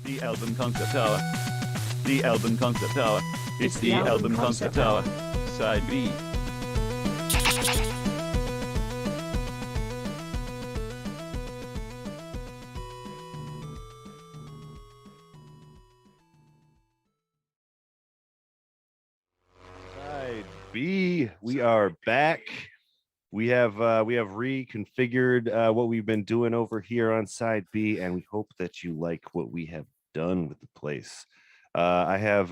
The album concept hour. The album concept hour. It's the album concept hour. Side B. Side B. We are back. We have reconfigured what we've been doing over here on Side B, and we hope that you like what we have done with the place. I have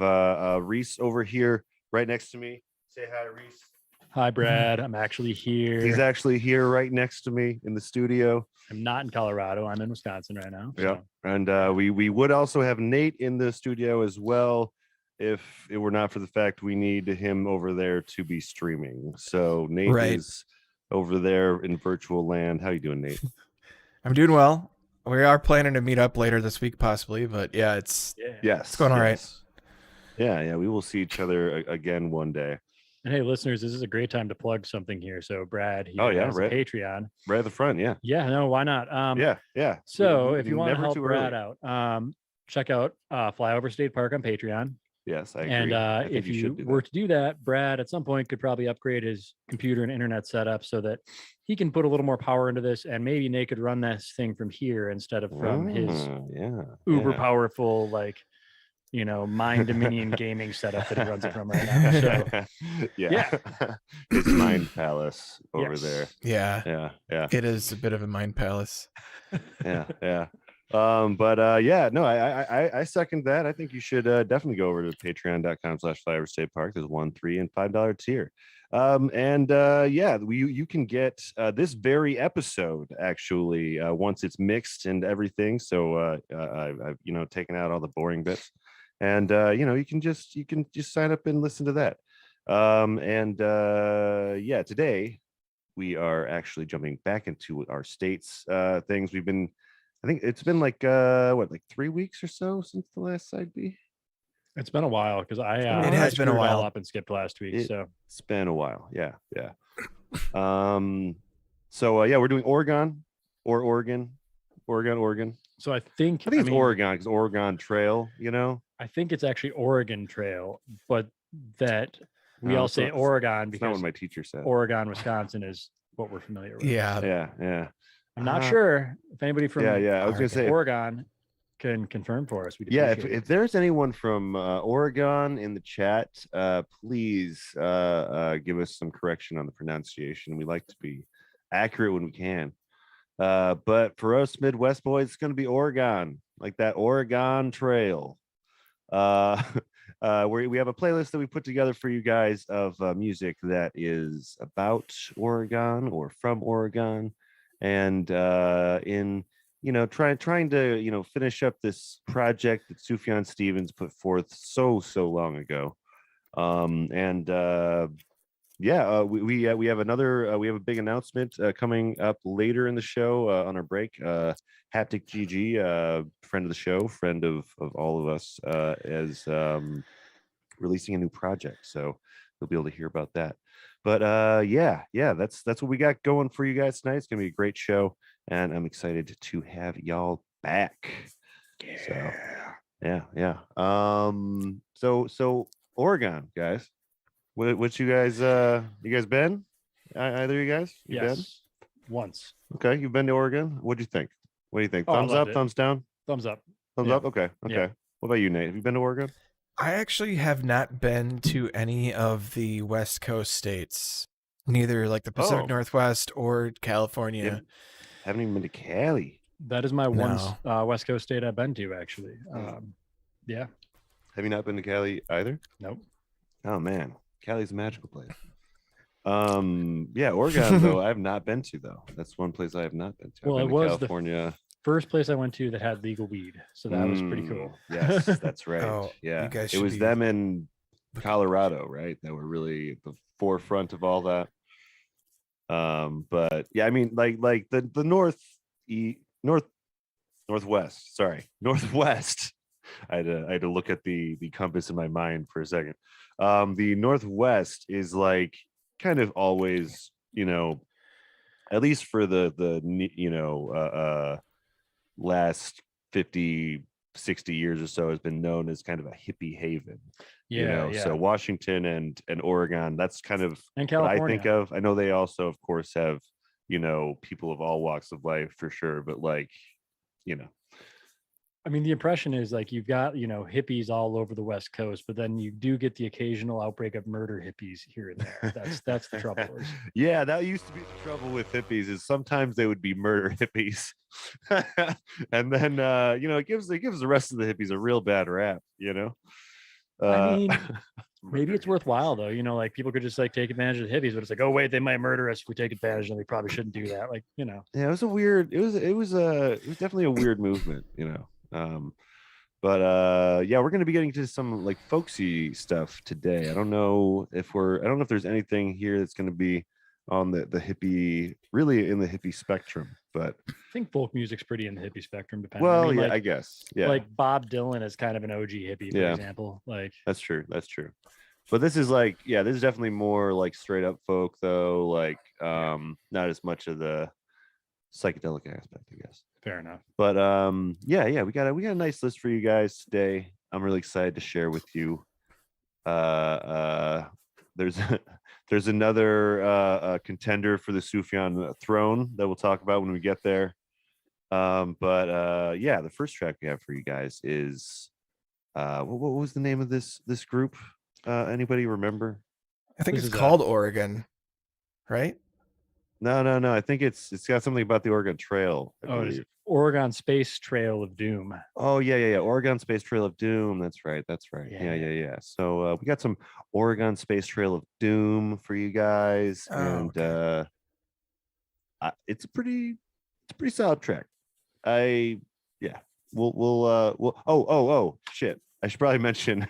Reese over here right next to me. Say hi, Reese. Hi, Brad. I'm actually here. He's actually here right next to me in the studio. I'm not in Colorado. I'm in Wisconsin right now. Yeah, So. and we would also have Nate in the studio as well, if it were not for the fact we need him over there to be streaming. So Nate is over there in virtual land. How you doing, Nate? I'm doing well. We are planning to meet up later this week, possibly, but yeah, it's going all right. Yeah, we will see each other again one day. And hey, listeners, this is a great time to plug something here. So Brad, he has a Patreon. Right at the front, yeah. Yeah, no, why not? Yeah. So if you want to help Brad out, check out Flyover State Park on Patreon. Yes, I agree. And if you were to do that, Brad at some point could probably upgrade his computer and internet setup so that he can put a little more power into this, and maybe Nate could run this thing from here instead of from his uber powerful, Mind Dominion gaming setup that he runs it from right now. So, yeah. His mind palace over there. Yeah. It is a bit of a mind palace. Yeah. I second that. I think you should definitely go over to patreon.com/FlyoverStatePark. There's $1, $3, and $5 tier. You can get this very episode actually once it's mixed and everything. So I've taken out all the boring bits, and you can just sign up and listen to that. Today we are actually jumping back into our states things. I think it's been like 3 weeks or so since the last side B. It's been a while because it has been a while up and skipped last week. It's been a while. Yeah. We're doing Oregon. So I think it's Oregon because Oregon Trail. I think it's actually Oregon Trail, but that we all say Oregon because not what my teacher said. Oregon, Wisconsin is what we're familiar with. Yeah. I'm not sure if anybody from I was gonna say Oregon can confirm for us. If there's anyone from Oregon in the chat, please give us some correction on the pronunciation. We like to be accurate when we can. But for us Midwest boys, it's going to be Oregon, like that Oregon Trail. We have a playlist that we put together for you guys of music that is about Oregon or from Oregon. And trying to finish up this project that Sufjan Stevens put forth so long ago. We have a big announcement coming up later in the show on our break. Haptic GG, friend of the show, friend of all of us, is releasing a new project, so you'll be able to hear about that. But that's what we got going for you guys tonight. It's gonna be a great show, and I'm excited to have y'all back. So Oregon, guys. What you guys been? Either of you guys? Been? Once. Okay, you've been to Oregon. What do you think? Thumbs up, thumbs down? Thumbs up. Thumbs up? Okay. Yeah. What about you, Nate? Have you been to Oregon? I actually have not been to any of the West Coast states, neither like the Pacific Northwest or California. Yeah. Haven't even been to Cali. That is my one West Coast state I've been to, actually. Yeah. Have you not been to Cali either? Nope. Oh man, Cali's a magical place. Oregon though I have not been to though. That's one place I have not been to. Well, it was California. First place I went to that had legal weed, so that was pretty cool. Yes, that's right. It was them in Colorado, right? That were really at the forefront of all that. But yeah, I mean, like the northwest. I had to look at the compass in my mind for a second. The Northwest is like kind of always, at least for the last 50, 60 years or so has been known as kind of a hippie haven. So Washington and Oregon, that's kind of and California. What I think of. I know they also of course have, people of all walks of life for sure, but I mean, the impression is like you've got, hippies all over the West Coast, but then you do get the occasional outbreak of murder hippies here and there. That's the trouble. Yeah, that used to be the trouble with hippies is sometimes they would be murder hippies. And then it gives the rest of the hippies a real bad rap, I mean, Maybe it's worthwhile though. You know, like people could just like take advantage of the hippies, but it's like, oh wait, they might murder us if we take advantage, and we probably shouldn't do that. Like, you know. Yeah, it was a weird. It was definitely a weird movement. You know. But yeah, we're going to be getting to some like folksy stuff today. I don't know if there's anything here that's going to be on the hippie, really in the hippie spectrum, but I think folk music's pretty in the hippie spectrum, depending. well, I mean, yeah, like, I guess, yeah, like Bob Dylan is kind of an OG hippie, for Yeah. example. Like, that's true. But this is like, yeah, this is definitely more like straight up folk though, like not as much of the psychedelic aspect, I guess. fair enough. But yeah, we got a nice list for you guys today. I'm really excited to share with you. There's another contender for the Sufjan throne that we'll talk about when we get there. But yeah, the first track we have for you guys is what was the name of this group? Anybody remember? I think This it's is called Oregon, right? No. I think it's got something about the Oregon Trail. I Oh, it is believe. Oregon Space Trail of Doom. Oh yeah. Oregon Space Trail of Doom. That's right. Yeah. Yeah. So we got some Oregon Space Trail of Doom for you guys, Oh, and okay. it's a pretty solid track. We'll oh shit. I should probably mention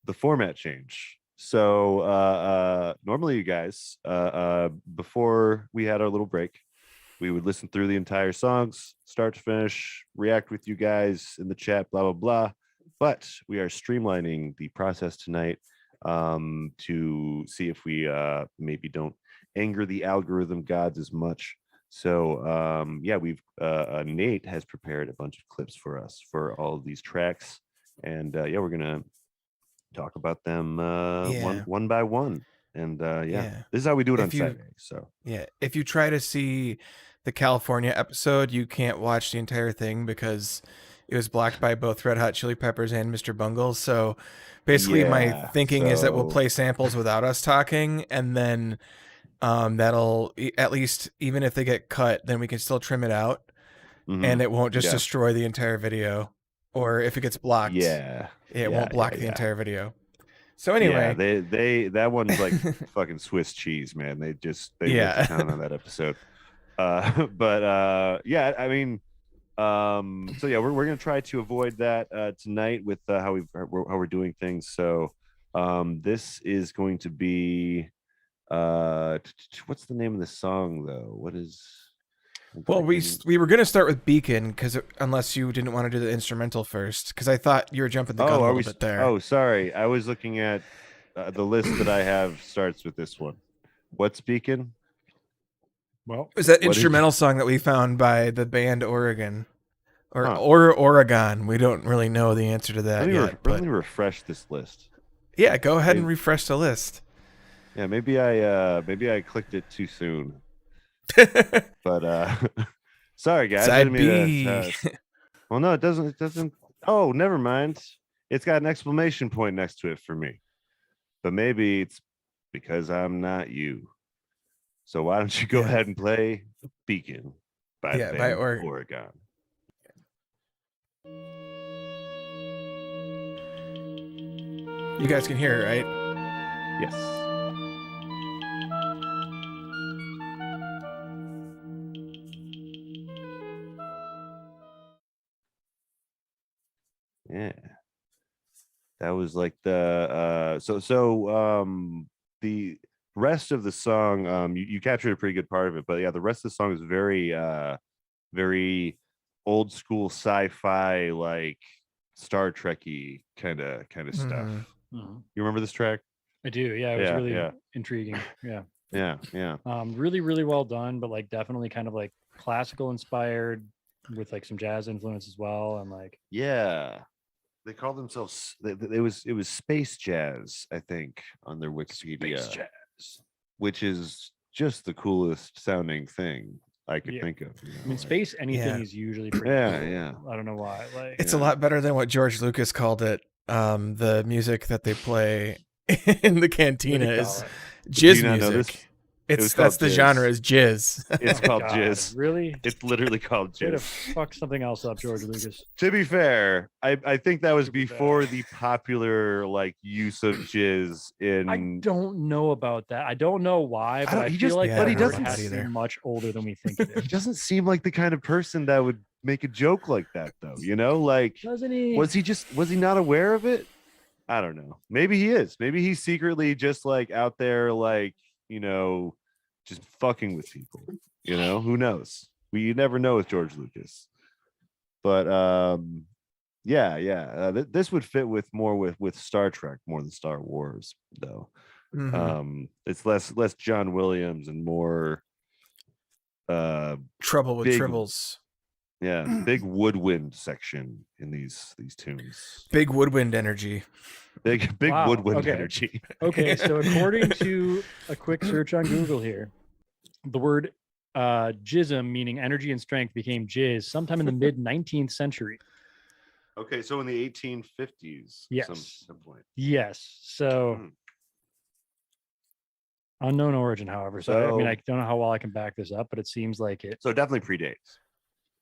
the format change. So normally you guys before we had our little break, we would listen through the entire songs start to finish, react with you guys in the chat, blah blah blah. But we are streamlining the process tonight to see if we maybe don't anger the algorithm gods as much. So yeah, we've Nate has prepared a bunch of clips for us for all of these tracks, and yeah, we're gonna talk about them one by one. And yeah, this is how we do it on Saturday. So yeah, if you try to see the California episode, you can't watch the entire thing because it was blocked by both Red Hot Chili Peppers and Mr. Bungle. So basically, my thinking is that we'll play samples without us talking, and then that'll at least, even if they get cut, then we can still trim it out, and it won't just destroy the entire video. Or if it gets blocked, it won't block the entire video. So anyway, they that one's like fucking Swiss cheese, man. They looked down on that episode. But yeah, I mean, so yeah, we're gonna try to avoid that tonight with how we're doing things. So this is going to be what's the name of the song though? What is? Well, we were gonna start with Beacon because unless you didn't want to do the instrumental first, because I thought you were jumping the gun a little bit there. Oh, sorry, I was looking at the list that I have starts with this one. What's Beacon? Well, is that instrumental song that we found by the band Oregon, or Oregon? We don't really know the answer to that yet. Let me refresh this list. Yeah, go ahead and refresh the list. Yeah, maybe I clicked it too soon. But sorry guys. Side B. Well, no, it doesn't. Oh, never mind. It's got an exclamation point next to it for me. But maybe it's because I'm not you. So why don't you go ahead and play Beacon by Oregon. You guys can hear it, right? Yes. Yeah, that was like the the rest of the song, you captured a pretty good part of it, but yeah, the rest of the song is very very old school sci-fi, like Star Trek-y kind of stuff. You remember this track? I do. Yeah, it was really intriguing. Yeah. Really, really well done, but like definitely kind of like classical inspired with like some jazz influence as well, and like they call themselves it was space jazz, I think, on their Wikipedia. Space jazz, which is just the coolest sounding thing I could think of. You know, I mean, space anything is usually pretty cool. I don't know why. Like, it's a lot better than what George Lucas called it. The music that they play in the cantina is jizz music. That's the genre is jizz. It's called God, jizz. Really? It's literally called Way to jizz. fuck something else up, George Lucas. To be fair, I think that was To be before fair. the popular like use of jizz in. I don't know about that. I don't know why, but I he feel just- like yeah, that I he don't know word doesn't about has that to be either. much older than we think it He is. doesn't seem like the kind of person that would make a joke like that, though. You know, like Doesn't he? was he not aware of it? I don't know. Maybe he is. Maybe he's secretly just like out there, like, you know, just fucking with people. You know, who knows? You never know with George Lucas. But yeah. This would fit with more with Star Trek more than Star Wars, though. It's less John Williams and more Trouble with big- Tribbles. yeah, big woodwind section in these tunes. Big woodwind energy. Big Wow, woodwind okay. energy. Okay, so according to a quick search on Google here, the word jism, meaning energy and strength, became jizz sometime in the mid 19th century. Okay, so in the 1850s, Yes. some point. Yes. So unknown origin, however. So I mean, I don't know how well I can back this up, but it seems like it. So it definitely predates.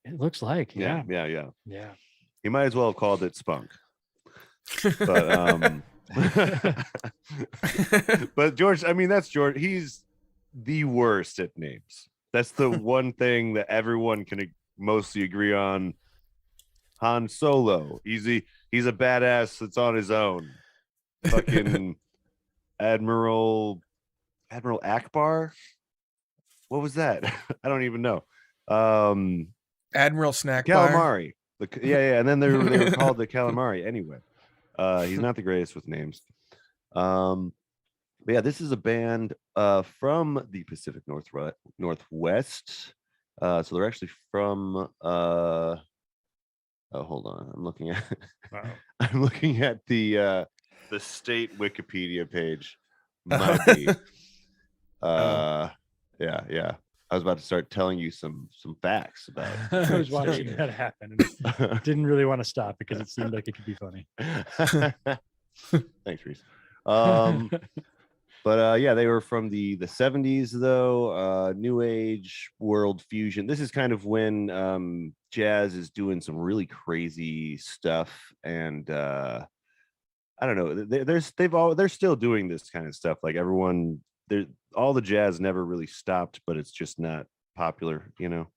It looks like, yeah. Yeah. He might as well have called it spunk. But George, I mean, that's George. He's the worst at names. That's the one thing that everyone can mostly agree on. Han Solo. He's a badass that's on his own. Fucking Admiral Akbar. What was that? I don't even know. Admiral Snack Bar. Calamari. Yeah, and then they were called the Calamari anyway. He's not the greatest with names. But yeah, this is a band from the Pacific Northwest. So they're actually from hold on. I'm looking at the state Wikipedia page. Might be. Yeah. I was about to start telling you some facts about I was watching that happen and didn't really want to stop because it seemed like it could be funny. Thanks, Reese. But yeah, they were from the 70s though. New age world fusion. This is kind of when jazz is doing some really crazy stuff, and I don't know. They're still doing this kind of stuff. Like everyone, all the jazz never really stopped, but it's just not popular, you know.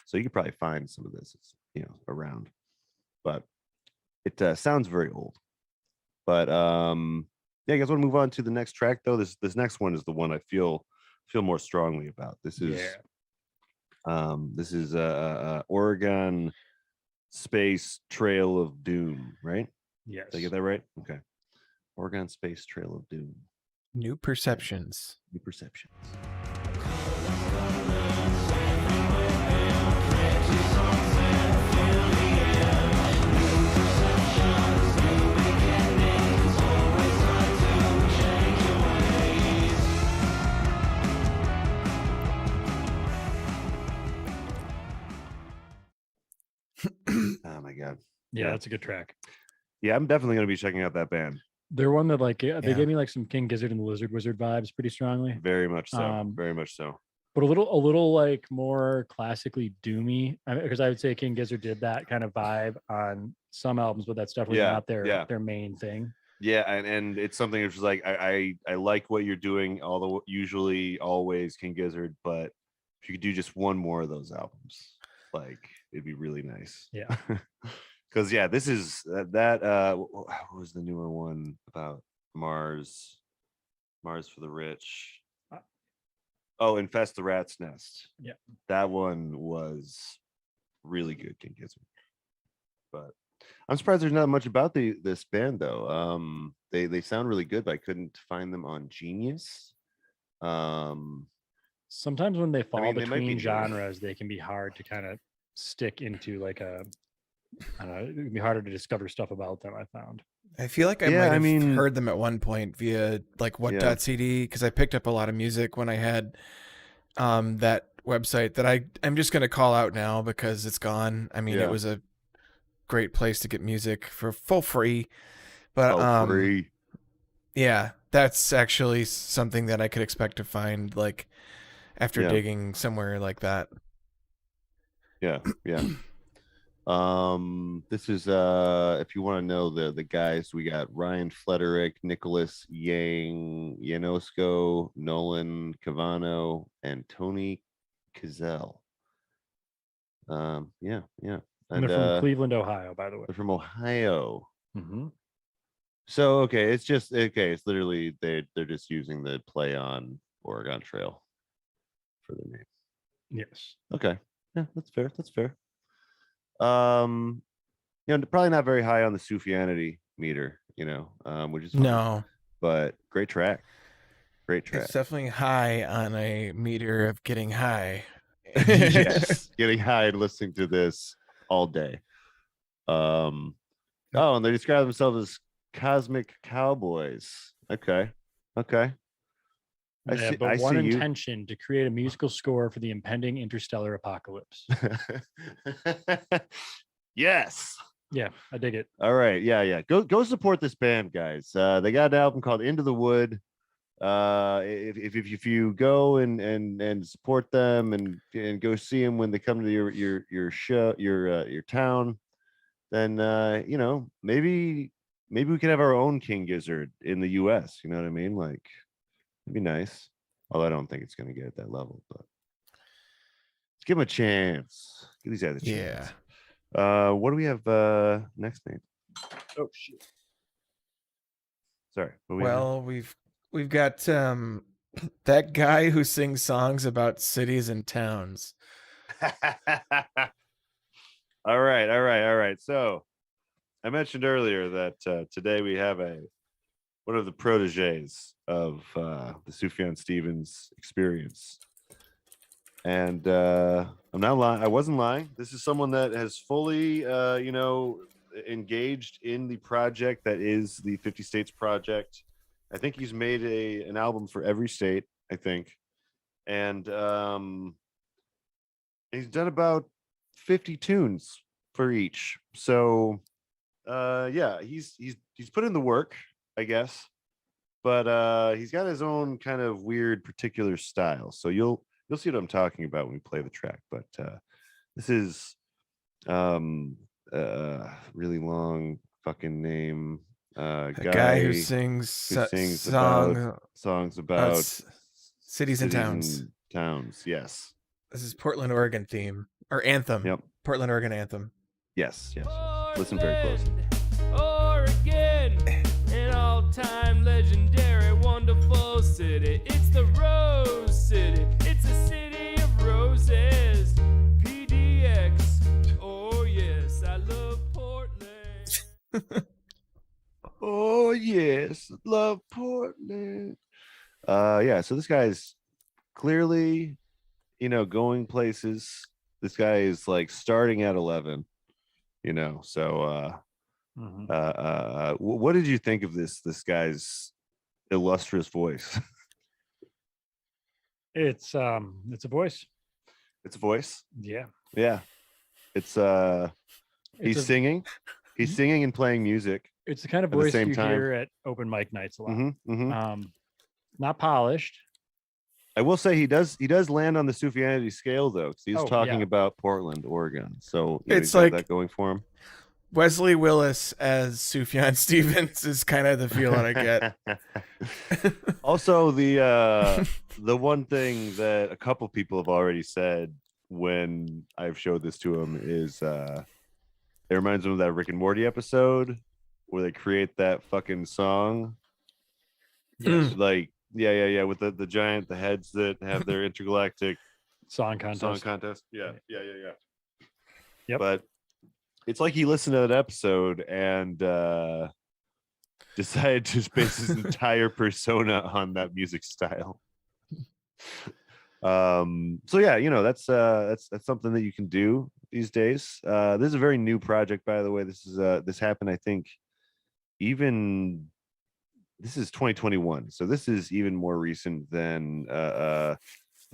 So you could probably find some of this, you know, around. But it sounds very old. But yeah, I guess I want to move on to the next track though. This next one is the one I feel more strongly about. This is Oregon Space Trail of Doom, right? Yes. Did I get that right? Okay. Oregon Space Trail of Doom. New perceptions. New perceptions. Oh my god. Yeah, that's a good track. Yeah, I'm definitely gonna be checking out that band. They're one that like they gave me like some King Gizzard and the Lizard Wizard vibes pretty strongly. Very much so. Very much so. But a little like more classically doomy, because I would say King Gizzard did that kind of vibe on some albums, but that's definitely not their main thing. Yeah, and it's something that's just like I like what you're doing, although usually always King Gizzard, but if you could do just one more of those albums, like it'd be really nice. Yeah. Because yeah, this is what was the newer one about Mars for the Rich? Oh, Infest the Rat's Nest. Yeah, that one was really good, King Gizzard. But I'm surprised there's not much about this band though. They sound really good, but I couldn't find them on Genius. Sometimes when they fall they might between be genres, they can be hard to kind of stick into like a. I don't know. It would be harder to discover stuff about them. I found. I feel like I might have heard them at one point via like what.cd because I picked up a lot of music when I had that website that I'm just gonna call out now because it's gone. I mean, it was a great place to get music for full free, but free. Yeah, that's actually something that I could expect to find like after digging somewhere like that. Yeah. This is if you want to know the guys, we got Ryan Flederick, Nicholas Janosco, Nolan Cavano, and Tony Cazell. Yeah. And they're from Cleveland, Ohio, by the way. They're from Ohio. Mm-hmm. So okay, it's literally they're just using the play on Oregon Trail for the name. Yes. Okay. Yeah, that's fair. Probably not very high on the Sufjanity meter, which is fine, no, but great track. It's definitely high on a meter of getting high. Yes, getting high and listening to this all day. And they describe themselves as cosmic cowboys. Okay. They have but one intention: to create a musical score for the impending interstellar apocalypse. Yes. Yeah, I dig it. All right. Yeah. Go support this band, guys. They got an album called Into the Wood. If you go and support them and go see them when they come to your show, your town, then maybe we can have our own King Gizzard in the US. You know what I mean? Like, it'd be nice. Although I don't think it's going to get at that level, but let's give them a chance. Give these guys a chance. Yeah. What do we have next, Nate? Oh shit. Sorry. We've got that guy who sings songs about cities and towns. All right. So I mentioned earlier that today we have one of the proteges of the Sufjan Stevens experience. And I'm not lying. I wasn't lying. This is someone that has fully, engaged in the project that is the 50 States Project. I think he's made an album for every state, I think. And he's done about 50 tunes for each. So he's put in the work, I guess. But he's got his own kind of weird particular style. So you'll see what I'm talking about when we play the track. But this is really long fucking name. A guy who sings songs about cities and towns. Yes. This is Portland, Oregon theme or anthem. Yep. Portland, Oregon anthem. Yes. Listen very closely. Oregon, an all-time legendary, wonderful city. It's the Rose City. It's a city of roses. PDX. Oh yes, I love Portland. Oh yes, love Portland. So this guy's clearly, going places. This guy is like starting at 11, so what did you think of this guy's illustrious voice? It's a voice. It's a voice. Yeah. It's he's singing and playing music. It's the kind of voice you hear at open mic nights a lot. Not polished. I will say he does land on the Sufjanity scale though, because he's talking about Portland, Oregon. So it's like that going for him. Wesley Willis as Sufjan Stevens is kind of the feel that I get. Also, the one thing that a couple people have already said when I've showed this to him is it reminds them of that Rick and Morty episode where they create that fucking song. Yes. Like, with the giant, the heads that have their intergalactic song contest. Yeah. Yep. But it's like he listened to that episode and decided to base his entire persona on that music style. So yeah, that's something that you can do these days. This is a very new project, by the way. This happened, I think, this is 2021, so this is even more recent than the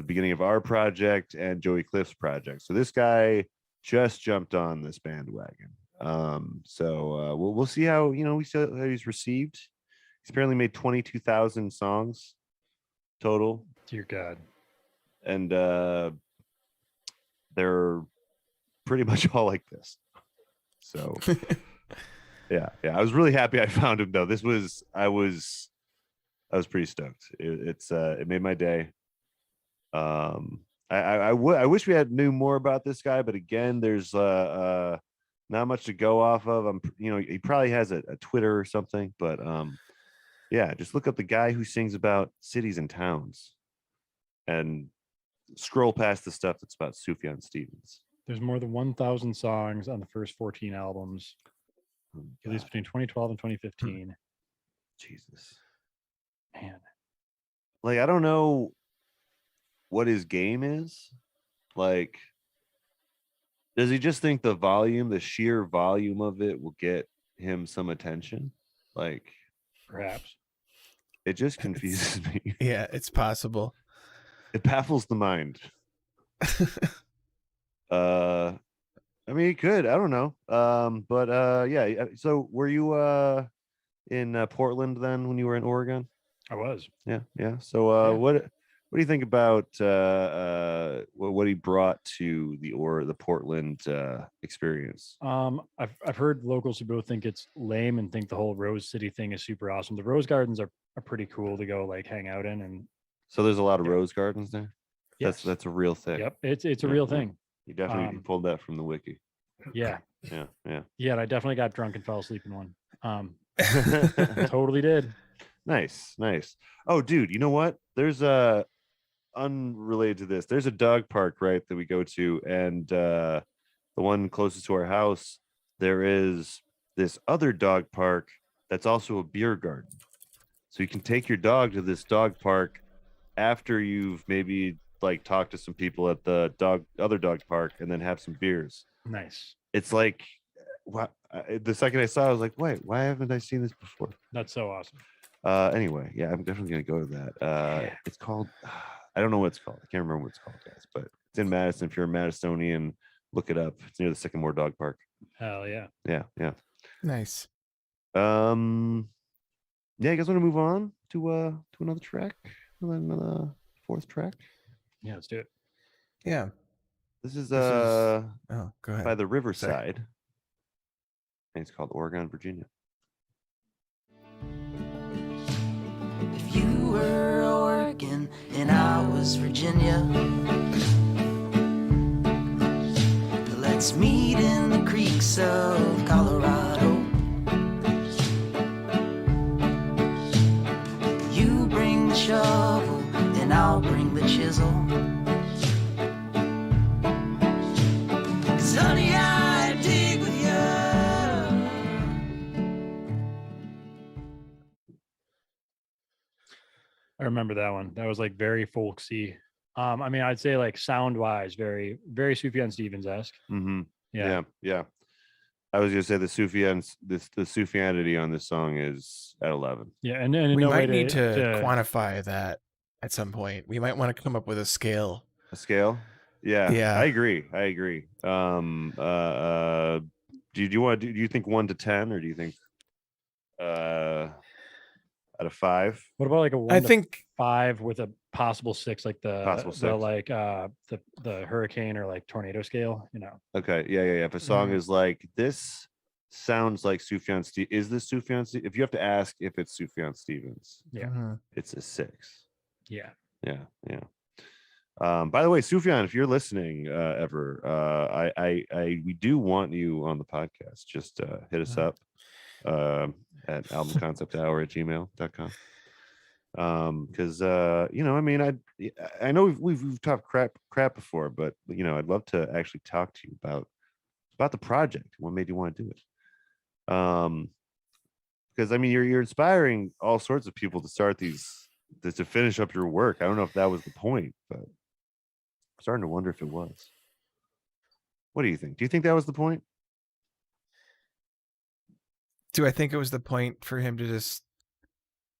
beginning of our project and Joey Cliff's project. So this guy just jumped on this bandwagon. We'll see how he's received. He's apparently made 22,000 songs total. Dear God. and they're pretty much all like this. So yeah, I was really happy I found him though. I was pretty stoked. It made my day. I wish we had knew more about this guy, but again, there's not much to go off of. He probably has a Twitter or something, but yeah, just look up the guy who sings about cities and towns, and scroll past the stuff that's about Sufjan Stevens. There's more than 1,000 songs on the first 14 albums, at least between 2012 and 2015. Jesus, Man, like I don't know what his game is. Like, does he just think the sheer volume of it will get him some attention? Like, perhaps. it just confuses me. Yeah, it's possible. It baffles the mind. I mean, he could. I don't know. But yeah. So, were you in Portland then when you were in Oregon? I was. Yeah. So, Yeah. what do you think about what he brought to the Portland experience? I've heard locals who both think it's lame and think the whole Rose City thing is super awesome. The Rose Gardens are pretty cool to go like hang out in, and So there's a lot of Yeah. rose gardens there. yes. That's a real thing. Yep, it's a Yeah, real yeah. thing. You definitely pulled that from the wiki. Yeah, Yeah. yeah. And I definitely got drunk and fell asleep in one. Totally did. Nice. Oh, dude, you know what? There's unrelated to this. There's a dog park, right, that we go to, and the one closest to our house, there is this other dog park that's also a beer garden. So you can take your dog to this dog park after you've maybe like talked to some people at the other dog park, and then have some beers. Nice. It's like, the second I saw it, I was like, wait, why haven't I seen this before? That's so awesome. Anyway, yeah, I'm definitely gonna go to that. It's called, I don't know what it's called. I can't remember what it's called, guys, but it's in Madison. If you're a Madisonian, look it up. It's near the Sycamore Dog Park. Hell yeah. Yeah. Nice. Yeah, you guys want to move on to another track, another fourth track? Yeah, let's do it. Yeah. This is Oh, go ahead. by the Riverside, and it's called Oregon, Virginia. If you were Oregon and I was Virginia, let's meet in the creeks of Colorado. You bring the shovel and I'll bring the chisel. 'Cause honey, I dig with you. I remember that one. That was like very folksy. I mean, I'd say like sound wise, very, very Sufjan Stevens-esque. Mm-hmm. Yeah. Yeah. I was gonna say the Sufjanity on this song is at 11. Yeah. And We no might way need to quantify that at some point. We might want to come up with a scale. A scale? Yeah. Yeah. I agree. Do you think 1 to 10, or do you think out of 5? What about like a 1 I to think 5 with a possible 6, like the Possible the 6. like the hurricane or like tornado scale, you know? Okay. Yeah. If a song is like, this sounds like Sufjan Stevens, is this Sufjan Stevens? If you have to ask if it's Sufjan Stevens, Yeah. Mhm. it's a 6. Yeah. Yeah. By the way, Sufjan, if you're listening ever, we do want you on the podcast. Just hit us up at albumconcepthour@gmail.com. Because I mean, I know we've talked crap before, but I'd love to actually talk to you about the project. What made you want to do it? Because I mean, you're inspiring all sorts of people to start these to finish up your work. I don't know if that was the point, but I'm starting to wonder if it was. What do you think? Do you think that was the point? Do I think it was the point for him to just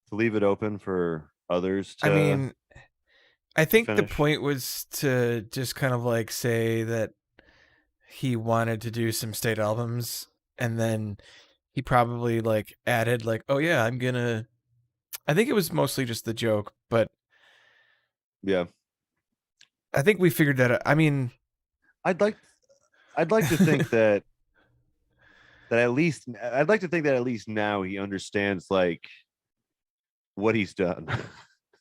To leave it open for others to, I mean, I think the finish? point was to just kind of like say that he wanted to do some state albums, and then he probably like added like, oh yeah, I think it was mostly just the joke, but Yeah. I think we figured that out. I mean, I'd like to think that at least now he understands like what he's done.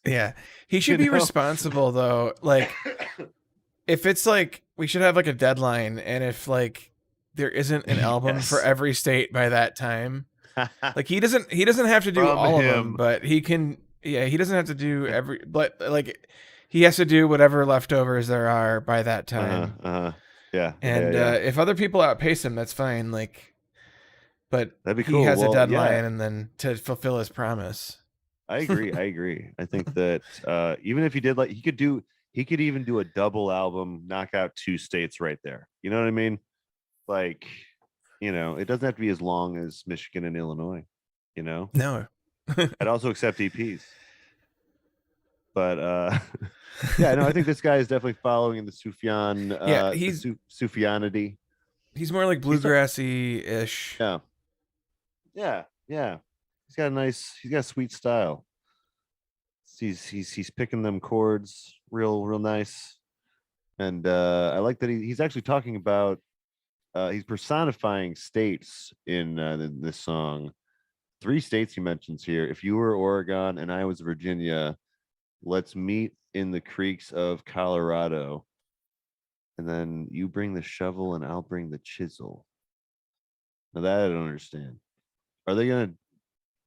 yeah, he should You be know? responsible though. Like, if it's like we should have like a deadline, and if like there isn't an album for Yes. every state by that time, like he doesn't have to do From all of him. them, but he can. Yeah, he doesn't have to do every, but like he has to do whatever leftovers there are by that time. Yeah. And yeah. if other people outpace him, that's fine. Like, but That'd be he cool. has a Well, deadline, yeah. and then to fulfill his promise. I agree. I think that even if he did, like, he could even do a double album, knock out 2 states right there. You know what I mean? Like, it doesn't have to be as long as Michigan and Illinois. No. I'd also accept EPs. But yeah, no, I think this guy is definitely following in the Sufjan. Yeah, he's Sufjanity. He's more like bluegrassy ish. Yeah. He's got a sweet style. He's picking them chords real nice, and I like that he's actually talking about he's personifying states in this song. 3 states he mentions here. If you were Oregon and I was Virginia, let's meet in the creeks of Colorado, and then you bring the shovel and I'll bring the chisel. Now that I don't understand. Are they gonna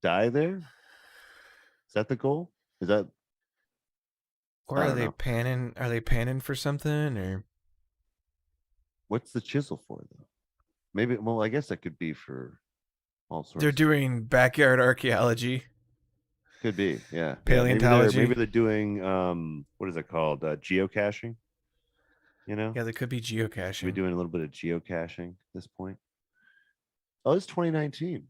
die there? Is that the goal? Is that, Or I are don't they know. panning? Are they panning for something? Or What's the chisel for though? Maybe, well, I guess that could be for all sorts. they're doing backyard archaeology. Could be, yeah. Paleontology. Maybe they're doing what is it called? Geocaching. Yeah, they could be geocaching. We're doing a little bit of geocaching at this point. Oh, it's 2019.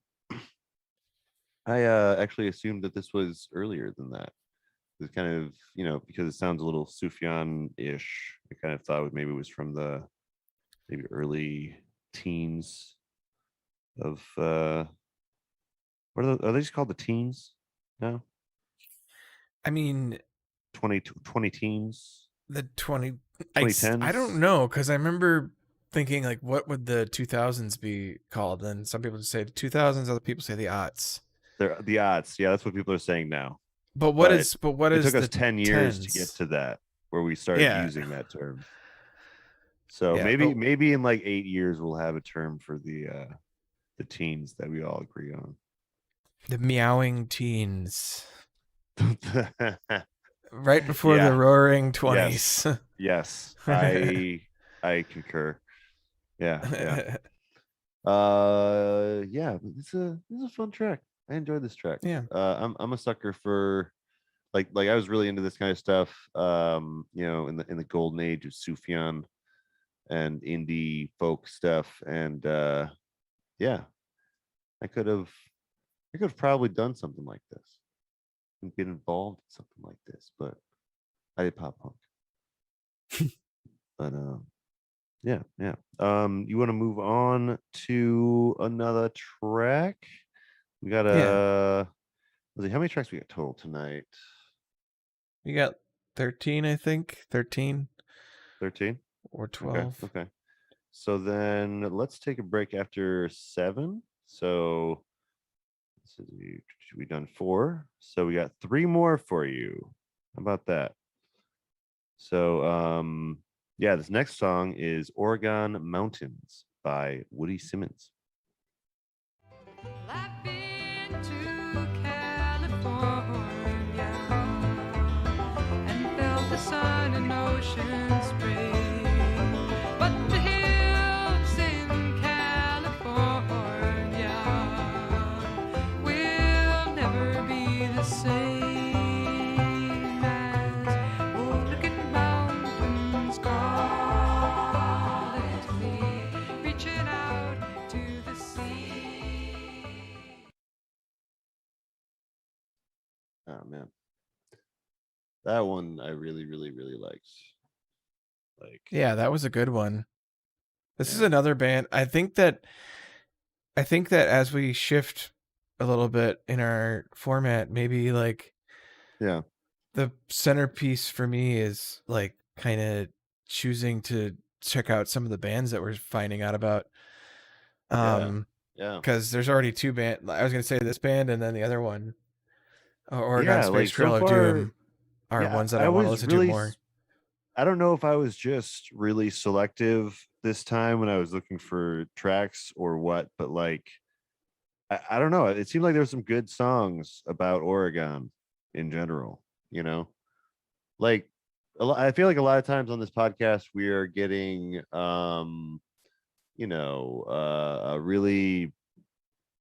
I actually assumed that this was earlier than that. It's kind of, because it sounds a little Sufjan-ish. I kind of thought maybe it was from the maybe early teens of what are they just called, the teens? No, I mean, 20 teens, the 2010s. I don't know, because I remember thinking like, what would the 2000s be called? And some people say the 2000s, other people say the aughts. They're the aughts. Yeah, that's what people are saying now. But what But is it took the us 10 years to tens? get to that, where we started Yeah. using that term. So Yeah, maybe in like 8 years we'll have a term for the teens that we all agree on. The meowing teens. Right before Yeah. the roaring 20s. Yes, I concur. Yeah. Yeah, this is a fun track. I enjoyed this track. Yeah. I'm a sucker for like I was really into this kind of stuff. In the golden age of Sufjan and indie folk stuff, and yeah, I could have probably done something like this and been involved in something like this, but I did pop punk. But yeah. You want to move on to another track? We got let's see, how many tracks we got total tonight? We got 13, I think. 13 or 12. Okay. So then let's take a break after 7. So we done 4. So we got 3 more for you. How about that? So yeah, this next song is Oregon Mountains by Woody Simmons. I've been to California and felt the sun and ocean spring, but the hills in California will never be the same as Oregon mountains calling to me, reaching out to the sea. Oh man, that one I really liked. Like, Yeah, that was a good one. This is Yeah. another band. I think that as we shift a little bit in our format, maybe like yeah, the centerpiece for me is like kind of choosing to check out some of the bands that we're finding out about. Yeah. Because there's already two band. I was gonna say this band and then the other one, Oregon Yeah, Space like Trail so of far, Doom, are yeah, ones that I I want to was listen to really more. I don't know if I was just really selective this time when I was looking for tracks or what, but like I don't know. It seemed like there were some good songs about Oregon in general, you know? Like I feel like a lot of times on this podcast we are getting a really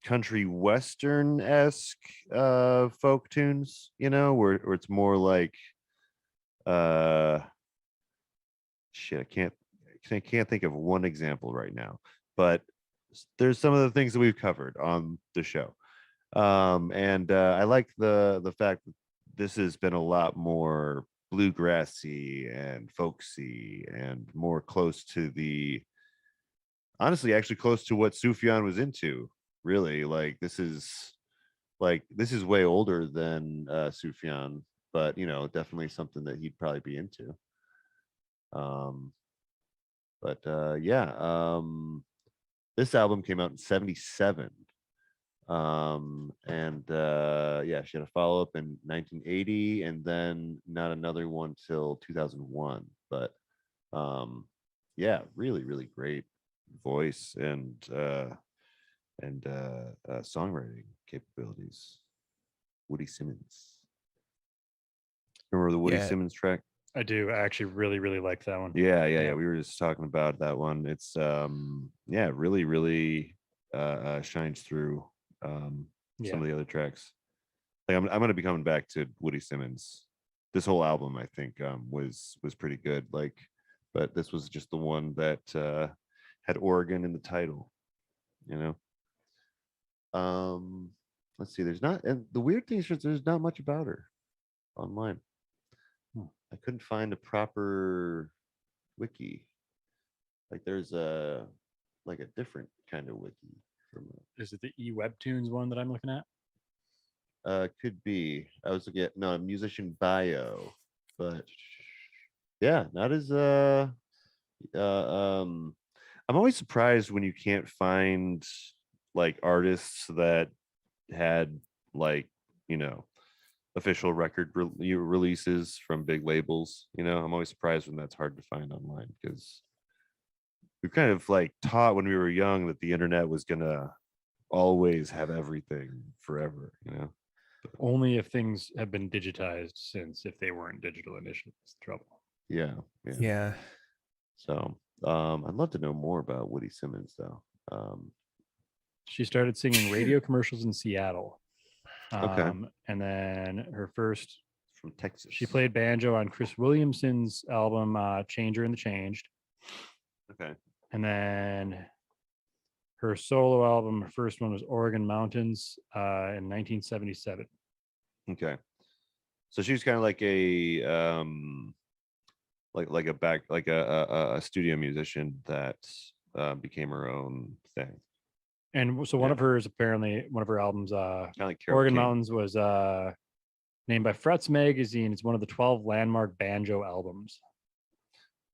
country western-esque folk tunes, where it's more like shit, I can't think of one example right now, but there's some of the things that we've covered on the show. And I like the fact that this has been a lot more bluegrassy and folksy and more close to actually close to what Sufjan was into, really. Like this is way older than Sufjan, but definitely something that he'd probably be into. But this album came out in 77. And she had a follow-up in 1980 and then not another one till 2001. But really, really great voice and songwriting capabilities. Woody Simmons. Remember the Woody Yeah. Simmons track? I do. I actually really, really like that one. Yeah. We were just talking about that one. It's really, really shines through some of the other tracks. Like I'm gonna be coming back to Woody Simmons. This whole album, I think, was pretty good. Like, but this was just the one that had Oregon in the title. Let's see. And the weird thing is there's not much about her online. I couldn't find a proper wiki. Like there's a different kind of wiki from Is it the eWebtoons one that I'm looking at? could be. I was looking at musician bio, but yeah, not as I'm always surprised when you can't find like artists that had like official record releases from big labels. I'm always surprised when that's hard to find online, because we've kind of like taught when we were young that the internet was gonna always have everything forever. Only if things have been digitized since. If they weren't digital initially, it's trouble. Yeah. So I'd love to know more about Woody Simmons though. She started singing radio commercials in Seattle. Okay. And then her first, From Texas. she played banjo on Chris Williamson's album Changer and the Changed. Okay. And then her solo album, her first one was Oregon Mountains in 1977. Okay. So she's kind of like a a studio musician that became her own thing. And so one of her albums, Kind of like Carole Oregon King. Mountains, was named by Frets Magazine. It's one of the 12 landmark banjo albums.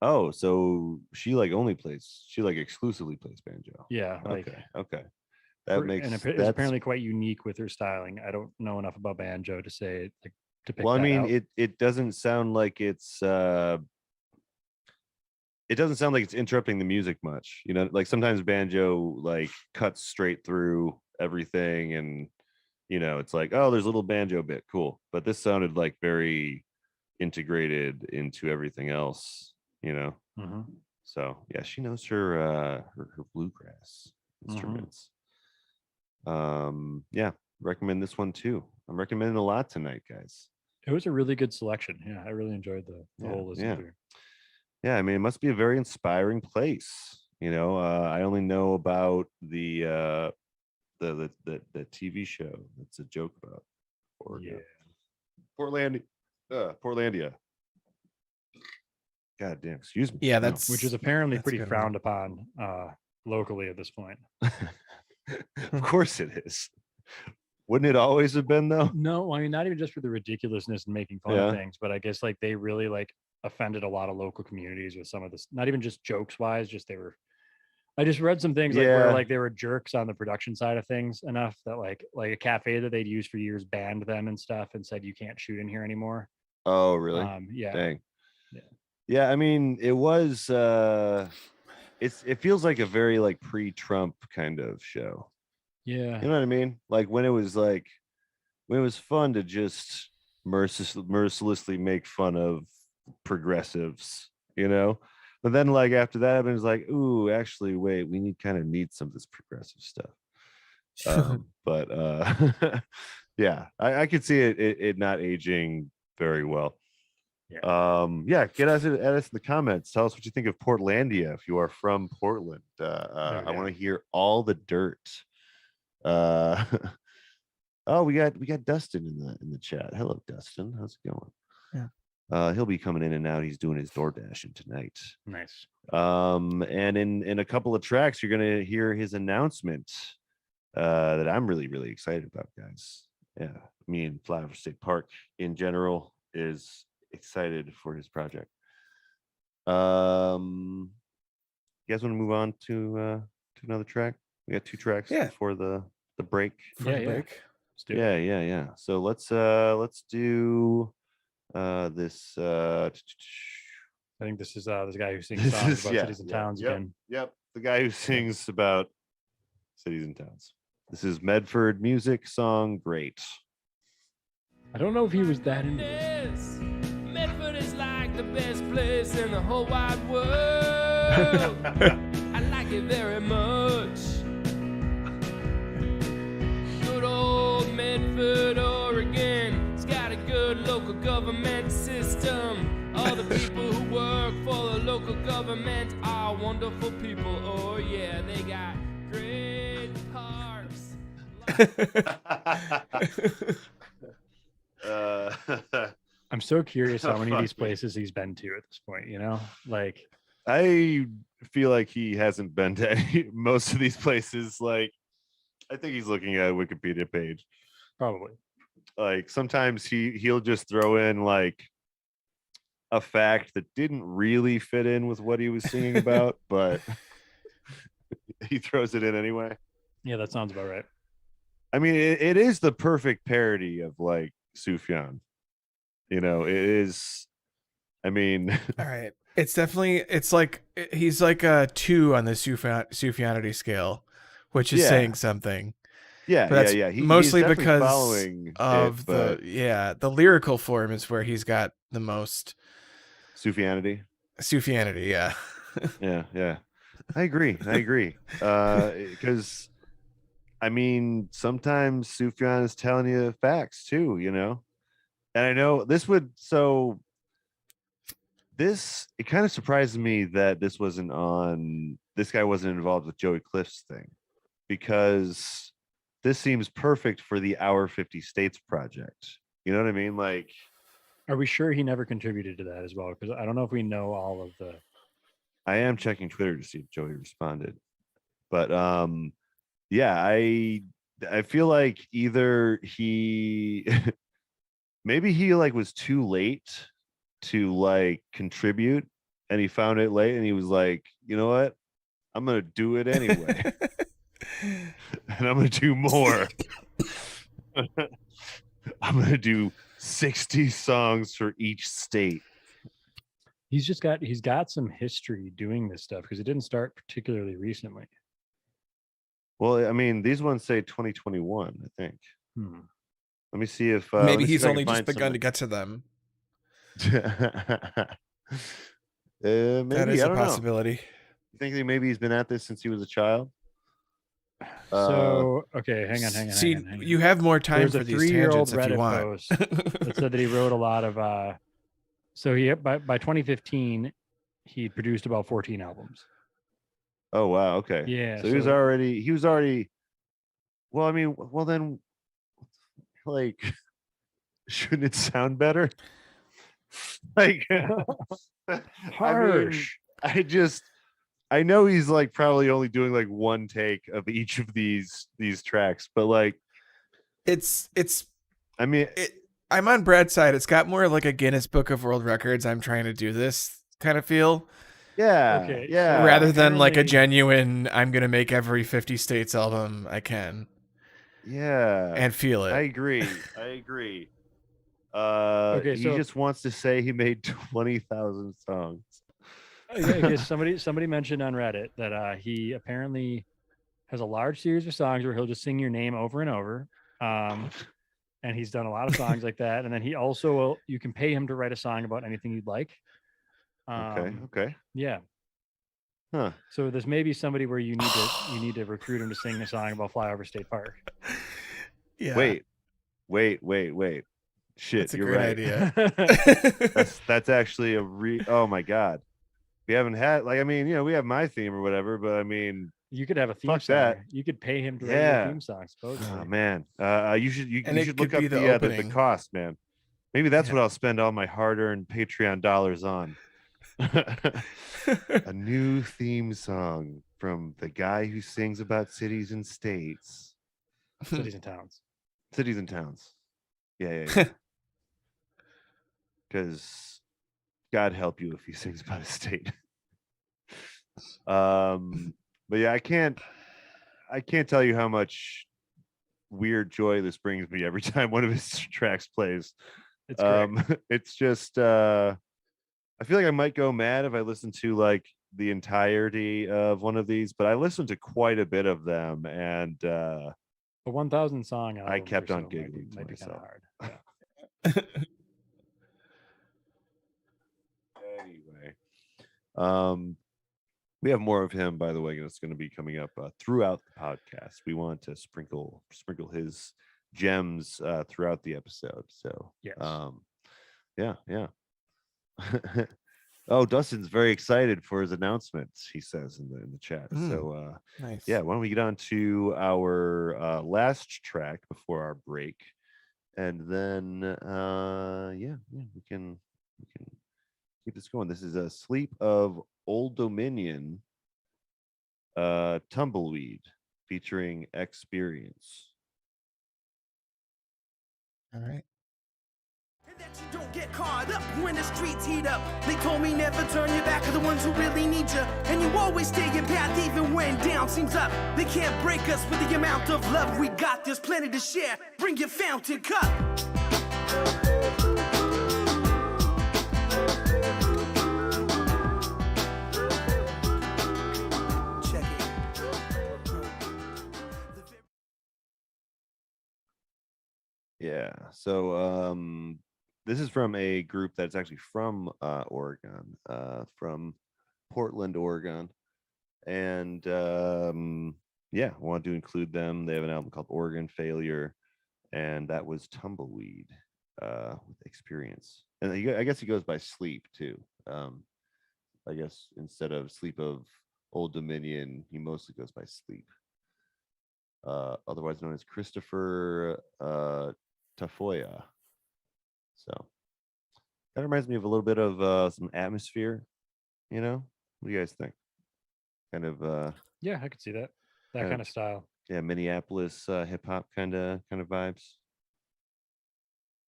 Oh, so she exclusively plays banjo. Yeah. Okay. That makes and it's apparently quite unique with her styling. I don't know enough about banjo to say to pick. Well, I mean, out. it doesn't sound like it's interrupting the music much. Like sometimes banjo like cuts straight through everything, and it's like, oh, there's a little banjo bit, cool. But this sounded like very integrated into everything else. Mm-hmm. So yeah, she knows her bluegrass instruments. Recommend this one too. I'm recommending a lot tonight, guys. It was a really good selection. Yeah, I really enjoyed the whole listen through. Yeah, I mean, it must be a very inspiring place. I only know about the TV show that's a joke about Oregon. Portlandia. God damn, excuse me. Yeah, Which is apparently that's pretty a good frowned upon locally at this point. Of course it is. Wouldn't it always have been though? No, I mean, not even just for the ridiculousness and making fun of things, but I guess like they really like offended a lot of local communities with some of this, not even just jokes wise, just I just read some things like where Yeah. like they were jerks on the production side of things enough that like a cafe that they'd used for years banned them and stuff and said you can't shoot in here anymore. Oh, really? Yeah. Dang. Yeah. Yeah, I mean, it was it feels like a very like pre-Trump kind of show. Yeah. You know what I mean? Like when it was fun to just mercilessly make fun of progressives, you know? But then like after that, it was like, ooh, actually, wait, we need some of this progressive stuff. But yeah, I could see it not aging very well. Yeah, get us at us in the comments. Tell us what you think of Portlandia if you are from Portland. I want to hear all the dirt. Oh, we got Dustin in the chat. Hello, Dustin. How's it going? Yeah. He'll be coming in and out. He's doing his door dashing tonight. Nice. And in a couple of tracks, you're gonna hear his announcement that I'm really, really excited about, guys. Yeah, me and Flyover State Park in general is excited for his project. You guys want to move on to another track? We got 2 tracks before the break. Break. Yeah. So let's do this. I think this is the guy who sings songs about cities and towns again. Yep, the guy who sings about cities and towns. This is Medford music song Great. I don't know if he was that into this. Medford is like the best place in the whole wide world. I like it very much. Good old Medford, Oregon. It's got a good local government system. All the people who work for the local government are wonderful people. Oh yeah, they got great parks. I'm so curious how many of these places he's been to at this point, you know? Like I feel like he hasn't been to most of these places. Like I think he's looking at a Wikipedia page. Probably. Like sometimes he'll just throw in like a fact that didn't really fit in with what he was singing about, but he throws it in anyway. Yeah, that sounds about right. I mean, it is the perfect parody of like Sufjan. You know, it is. I mean, all right. It's definitely, it's like, he's like a 2 on the Sufjanity scale, which is saying something. Yeah, but that's mostly he's because of the lyrical form is where he's got the most Sufjanity. Yeah. Yeah. I agree. Because I mean, sometimes Sufjan is telling you facts too, you know. And I know it kind of surprises me that this guy wasn't involved with Joey Cliff's thing, because this seems perfect for the Our 50 States project. You know what I mean? Like, are we sure he never contributed to that as well? Because I don't know if we know all of the. I am checking Twitter to see if Joey responded, but yeah, I feel like either he maybe he like was too late to like contribute, and he found it late, and he was like, you know what, I'm gonna do it anyway. And I'm gonna do more. I'm gonna do 60 songs for each state. He's got some history doing this stuff, because it didn't start particularly recently. Well, I mean, these ones say 2021, I think. Let me see if maybe he's only just begun to get to them. Maybe, that is a possibility. You think that maybe he's been at this since he was a child? So okay, hang on. See, you have more time for these tangents if you want. Post that said that he wrote a lot of. So he by 2015, he produced about 14 albums. Oh wow, okay. Yeah. So he was already. Well, I mean, then, like, shouldn't it sound better? Like, harsh. I know he's like probably only doing like one take of each of these tracks, but like it's I mean, I'm on Brad's side. It's got more of like a Guinness Book of World Records. I'm trying to do this kind of feel, Yeah. Okay, so Yeah. rather than like a apparently- genuine. I'm gonna make every 50 states album I can Yeah. and feel I it. agree. Okay, He so- just wants to say he made 20,000 songs. I guess somebody mentioned on Reddit that he apparently has a large series of songs where he'll just sing your name over and over. And he's done a lot of songs like that. And then he also you can pay him to write a song about anything you'd like. Okay. Yeah. Huh. So this may be somebody where you need to recruit him to sing a song about Flyover State Park. Yeah. Wait. Shit, That's a you're great right. idea. That's actually oh my god. We haven't had we have my theme or whatever, but I mean, You could have a theme Fuck song. that. You could pay him to write Yeah. your theme song, supposedly. oh man. You should And it should could look up be the the opening. cost, man. Maybe that's Yeah. what I'll spend all my hard-earned Patreon dollars on. A new theme song from the guy who sings about cities and states. Cities and towns. Cities and towns. Yeah. Because God help you if he sings about a state. But yeah, I can't tell you how much weird joy this brings me every time one of his tracks plays. It's great. It's just I feel like I might go mad if I listen to like the entirety of one of these, but I listened to quite a bit of them, and A 1,000 song. I album kept or on so giggling to might be kind myself. of hard. Yeah. Anyway, we have more of him, by the way, and it's going to be coming up throughout the podcast. We want to sprinkle his gems throughout the episode. So Yes. yeah. Oh, Dustin's very excited for his announcements, he says in the chat. So Nice. yeah, why don't we get on to our last track before our break, and then we can keep this going. This is a Sleep of Old Dominion, Tumbleweed, featuring Experience. All right. And that you don't get caught up when the streets heat up. They told me never turn your back to the ones who really need you. And you always stay your path even when down seems up. They can't break us with the amount of love we got. There's plenty to share. Bring your fountain cup. Check it. Yeah. So this is from a group that's actually from Oregon, from Portland, Oregon. And yeah, I wanted to include them. They have an album called Oregon Failure, and that was Tumbleweed with Experience. And I guess he goes by Sleep too. I guess instead of Sleep of Old Dominion, he mostly goes by Sleep. Otherwise known as Christopher Tafoya. So that reminds me of a little bit of some Atmosphere, you know? What do you guys think? Kind of Yeah, I could see that. That kind kind of style. yeah, Minneapolis hip hop kind of vibes.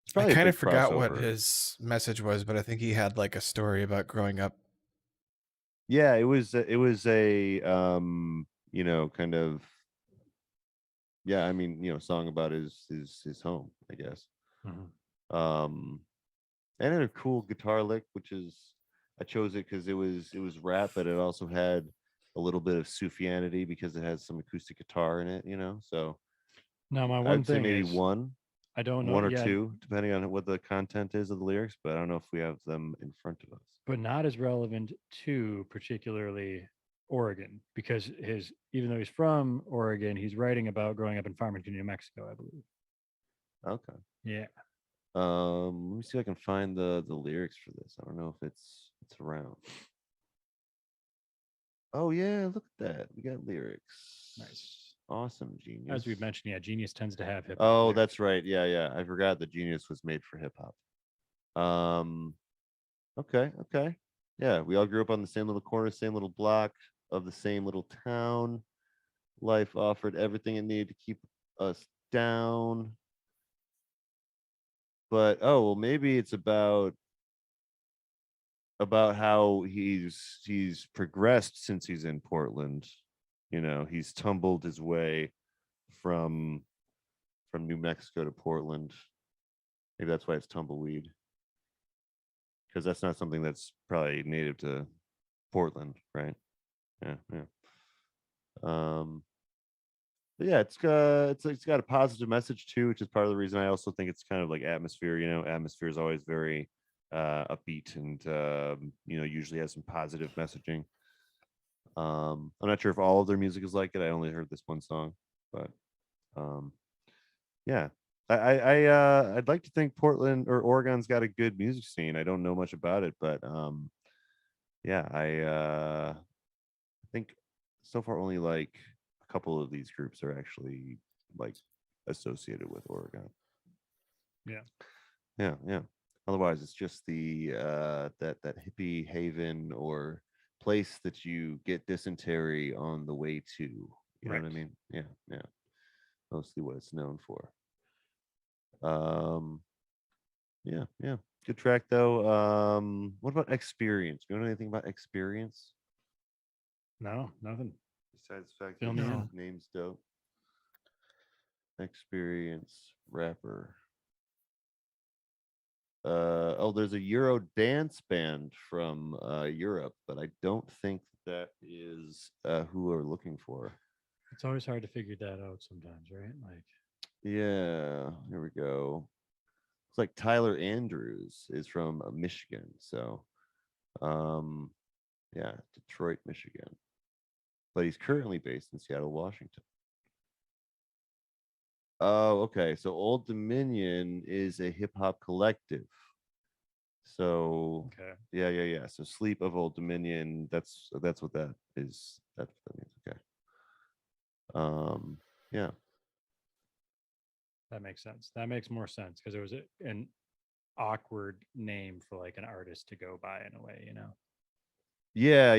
It's I probably a kind of big forgot what crossover. his message was, but I think he had like a story about growing up. Yeah, it was a kind of song about his home, I guess. Mhm. And it had a cool guitar lick, which is I chose it because it was rap, but it also had a little bit of Sufianity because it has some acoustic guitar in it, so Now, my one I'd say thing maybe is, one I don't know. or yeah, two, depending on what the content is of the lyrics, but I don't know if we have them in front of us. but not as relevant to particularly Oregon, because even though he's from Oregon, he's writing about growing up in Farmington, New Mexico, I believe. Okay. Yeah. Let me see if I can find the lyrics for this. I don't know if it's around. Oh yeah, look at that. We got lyrics. Nice. Awesome, Genius. As we've mentioned, yeah, Genius tends to have hip. Oh, that's right. Yeah. I forgot that Genius was made for hip hop. Okay. Yeah, we all grew up on the same little corner, same little block of the same little town. Life offered everything it needed to keep us down. but maybe it's about how he's progressed since he's in Portland. He's tumbled his way from New Mexico to Portland. Maybe that's why it's tumbleweed, because that's not something that's probably native to Portland, right? Yeah. But yeah, it's got a positive message too, which is part of the reason I also think it's kind of like Atmosphere. Atmosphere is always very upbeat and usually has some positive messaging. I'm not sure if all of their music is like it. I only heard this one song, but yeah. I'd like to think Portland or Oregon's got a good music scene. I don't know much about it, but yeah, I think so far only like a couple of these groups are actually like associated with Oregon. Yeah. Otherwise, it's just the that hippie haven or place that you get dysentery on the way to. You know what I mean? Yeah. Mostly what it's known for. Yeah. Good track though. What about Experience? You know anything about Experience? No, nothing. Besides the fact Fill that me the in. name's dope. Experience rapper. There's a Euro dance band from Europe, but I don't think that is who we're looking for. It's always hard to figure that out sometimes, right? Like, yeah, here we go. It's like Tyler Andrews is from Michigan, so yeah, Detroit, Michigan, but he's currently based in Seattle, Washington. Oh, okay. So Old Dominion is a hip hop collective. So okay. Yeah. So Sleep of Old Dominion, that's what that is. That means. Okay. Yeah. That makes sense. That makes more sense because it was an awkward name for like an artist to go by in a way, Yeah.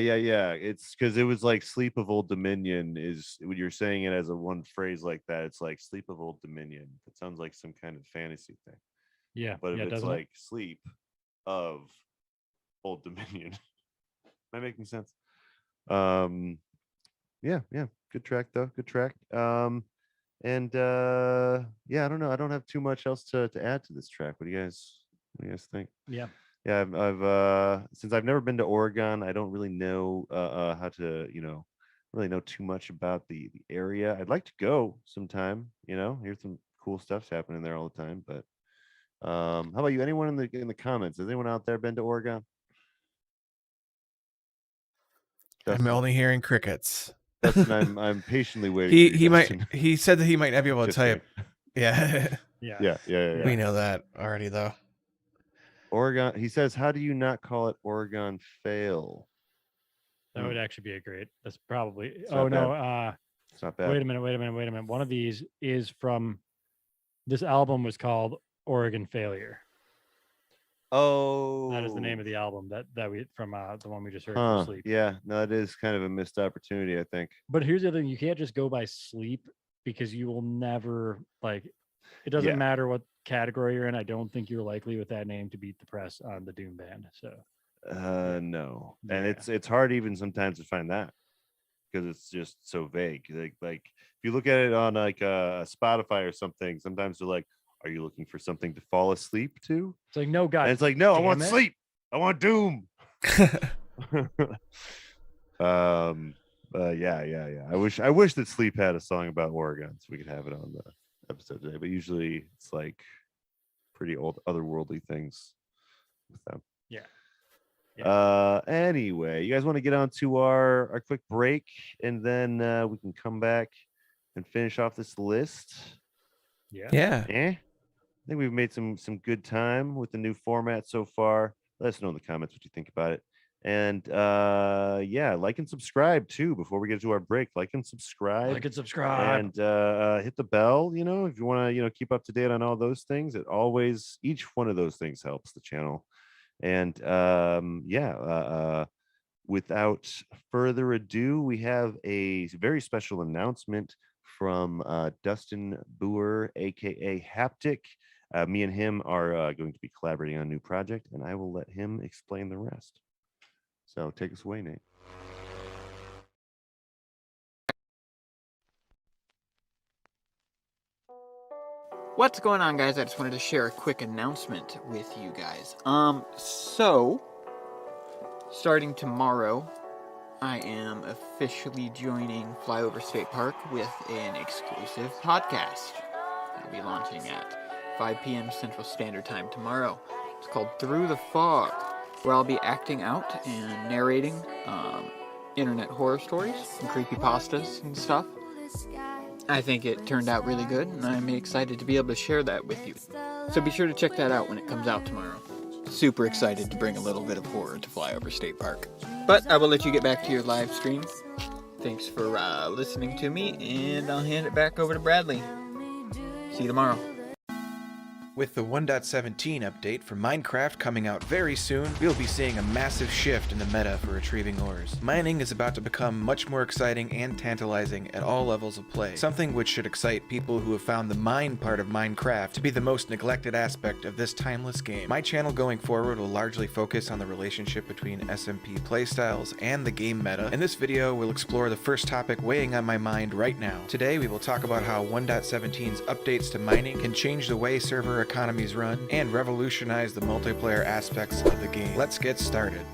It's because it was like Sleep of Old Dominion is when you're saying it as a one phrase like that, it's like Sleep of Old Dominion. It sounds like some kind of fantasy thing. Yeah. But if it's doesn't like Sleep of Old Dominion, am I making sense? Yeah. Good track though. Good track. And yeah, I don't know. I don't have too much else to add to this track. What do you guys think? Yeah. Yeah, I've since I've never been to Oregon, I don't really know how to, really know too much about the area. I'd like to go sometime, hear some cool stuff's happening there all the time. But how about you? Anyone in the comments? Has anyone out there been to Oregon? I'm only hearing crickets. Dustin, I'm patiently waiting. He said that he might not be able to type. Yeah. We know that already though. Oregon. He says, "How do you not call it Oregon Fail?" That would actually be a great. That's probably. It's Oh not no. bad. It's not bad. Wait a minute. One of these is from. This album was called Oregon Failure. Oh, that is the name of the album that we from the one we just heard huh. from Sleep. Yeah, no, it is kind of a missed opportunity, I think. But here's the thing: you can't just go by Sleep because you will never like. It doesn't matter what category you're in. I don't think you're likely with that name to beat the press on the Doom band. So no, and it's hard even sometimes to find that because it's just so vague. Like if you look at it on like Spotify or something, sometimes they're like, "Are you looking for something to fall asleep to?" It's like, no, God. And it's like, no, I want sleep. I want Doom. Yeah. I wish that Sleep had a song about Oregon so we could have it on the episode today. But usually it's like pretty old otherworldly things with them. Yeah. Anyway, you guys want to get on to our quick break and then we can come back and finish off this list. Yeah. I think we've made some good time with the new format so far. Let us know in the comments what you think about it. And like and subscribe too before we get to our break. Like and subscribe. And hit the bell, if you want to, keep up to date on all those things. Each one of those things helps the channel. And without further ado, we have a very special announcement from Dustin Boer, aka Haptic. Me and him are going to be collaborating on a new project, and I will let him explain the rest. So take us away, Nate. What's going on, guys? I just wanted to share a quick announcement with you guys. So starting tomorrow, I am officially joining Flyover State Park with an exclusive podcast. I'll be launching at 5 p.m. Central Standard Time tomorrow. It's called Through the Fog, where I'll be acting out and narrating internet horror stories and creepypastas and stuff. I think it turned out really good, and I'm excited to be able to share that with you. So be sure to check that out when it comes out tomorrow. Super excited to bring a little bit of horror to Flyover State Park. But I will let you get back to your live stream. Thanks for listening to me, and I'll hand it back over to Bradley. See you tomorrow. With the 1.17 update for Minecraft coming out very soon, we'll be seeing a massive shift in the meta for retrieving ores. Mining is about to become much more exciting and tantalizing at all levels of play, something which should excite people who have found the mine part of Minecraft to be the most neglected aspect of this timeless game. My channel going forward will largely focus on the relationship between SMP playstyles and the game meta. In this video, we'll explore the first topic weighing on my mind right now. Today, we will talk about how 1.17's updates to mining can change the way server economies run and revolutionize the multiplayer aspects of the game. Let's get started.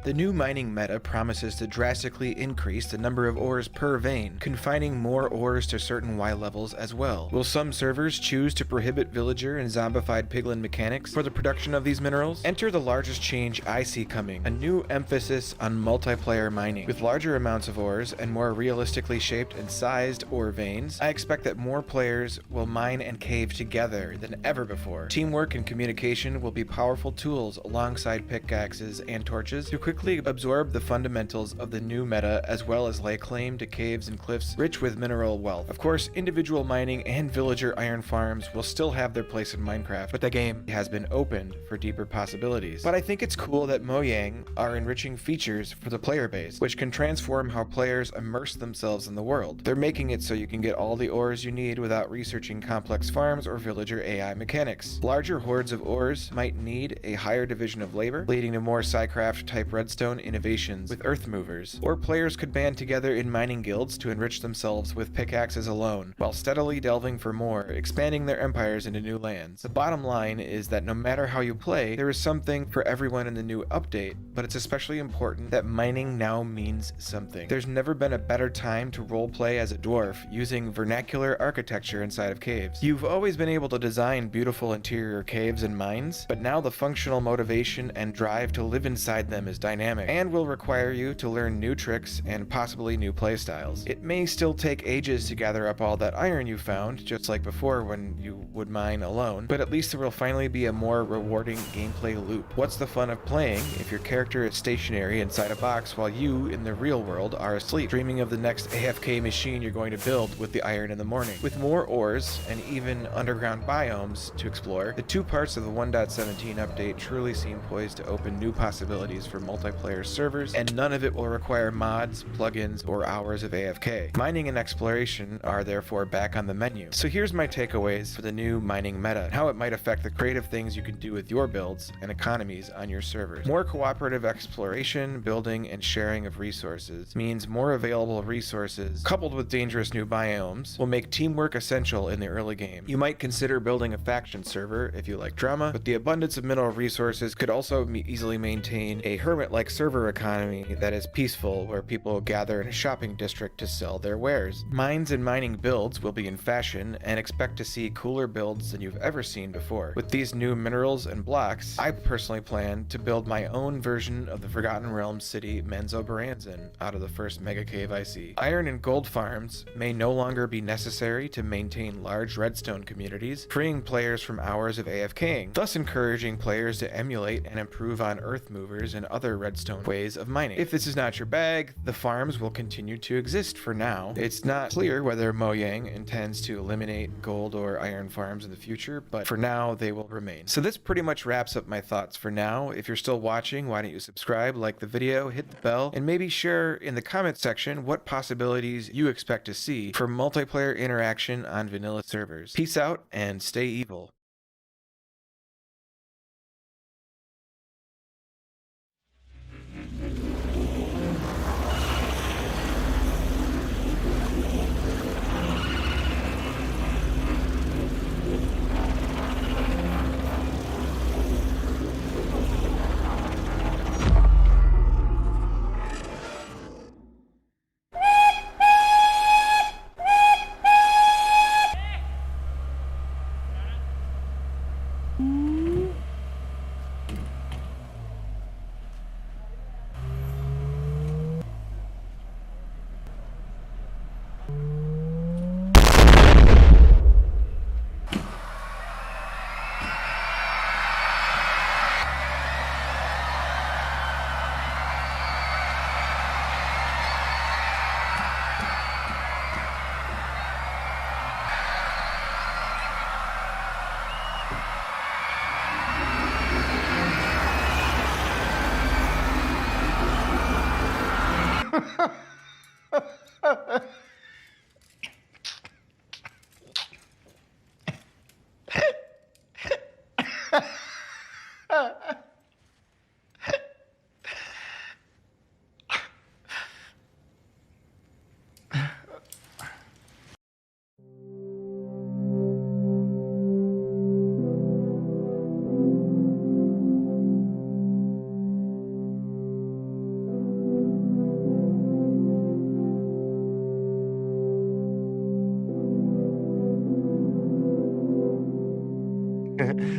The new mining meta promises to drastically increase the number of ores per vein, confining more ores to certain Y levels as well. Will some servers choose to prohibit villager and zombified piglin mechanics for the production of these minerals? Enter the largest change I see coming, a new emphasis on multiplayer mining. With larger amounts of ores and more realistically shaped and sized ore veins, I expect that more players will mine and cave together than ever before. Teamwork and communication will be powerful tools alongside pickaxes and torches to quickly absorb the fundamentals of the new meta, as well as lay claim to caves and cliffs rich with mineral wealth. Of course, individual mining and villager iron farms will still have their place in Minecraft, but the game has been opened for deeper possibilities. But I think it's cool that Mojang are enriching features for the player base, which can transform how players immerse themselves in the world. They're making it so you can get all the ores you need without researching complex farms or villager AI mechanics. Larger hordes of ores might need a higher division of labor, leading to more Psycraft type redstone innovations with earth movers, or players could band together in mining guilds to enrich themselves with pickaxes alone, while steadily delving for more, expanding their empires into new lands. The bottom line is that no matter how you play, there is something for everyone in the new update, but it's especially important that mining now means something. There's never been a better time to roleplay as a dwarf using vernacular architecture inside of caves. You've always been able to design beautiful interior caves and mines, but now the functional motivation and drive to live inside them is dynamic, and will require you to learn new tricks and possibly new playstyles. It may still take ages to gather up all that iron you found, just like before when you would mine alone, but at least there will finally be a more rewarding gameplay loop. What's the fun of playing if your character is stationary inside a box while you, in the real world, are asleep, dreaming of the next AFK machine you're going to build with the iron in the morning? With more ores and even underground biomes to explore, the two parts of the 1.17 update truly seem poised to open new possibilities for multiplayer servers, and none of it will require mods, plugins, or hours of AFK. Mining and exploration are therefore back on the menu. So here's my takeaways for the new mining meta, and how it might affect the creative things you can do with your builds and economies on your servers. More cooperative exploration, building, and sharing of resources means more available resources, coupled with dangerous new biomes, will make teamwork essential in the early game. You might consider building a faction server if you like drama, but the abundance of mineral resources could also easily maintain a hermit-like server economy that is peaceful, where people gather in a shopping district to sell their wares. Mines and mining builds will be in fashion, and expect to see cooler builds than you've ever seen before. With these new minerals and blocks, I personally plan to build my own version of the Forgotten Realms city Menzoberranzan out of the first mega cave I see. Iron and gold farms may no longer be necessary to maintain large redstone communities, freeing players from hours of AFKing, thus encouraging players to emulate and improve on earth movers and other other redstone ways of mining. If this is not your bag, the farms will continue to exist for now. It's not clear whether Mojang intends to eliminate gold or iron farms in the future, but for now they will remain. So this pretty much wraps up my thoughts for now. If you're still watching, why don't you subscribe, like the video, hit the bell, and maybe share in the comment section what possibilities you expect to see for multiplayer interaction on vanilla servers. Peace out and stay evil.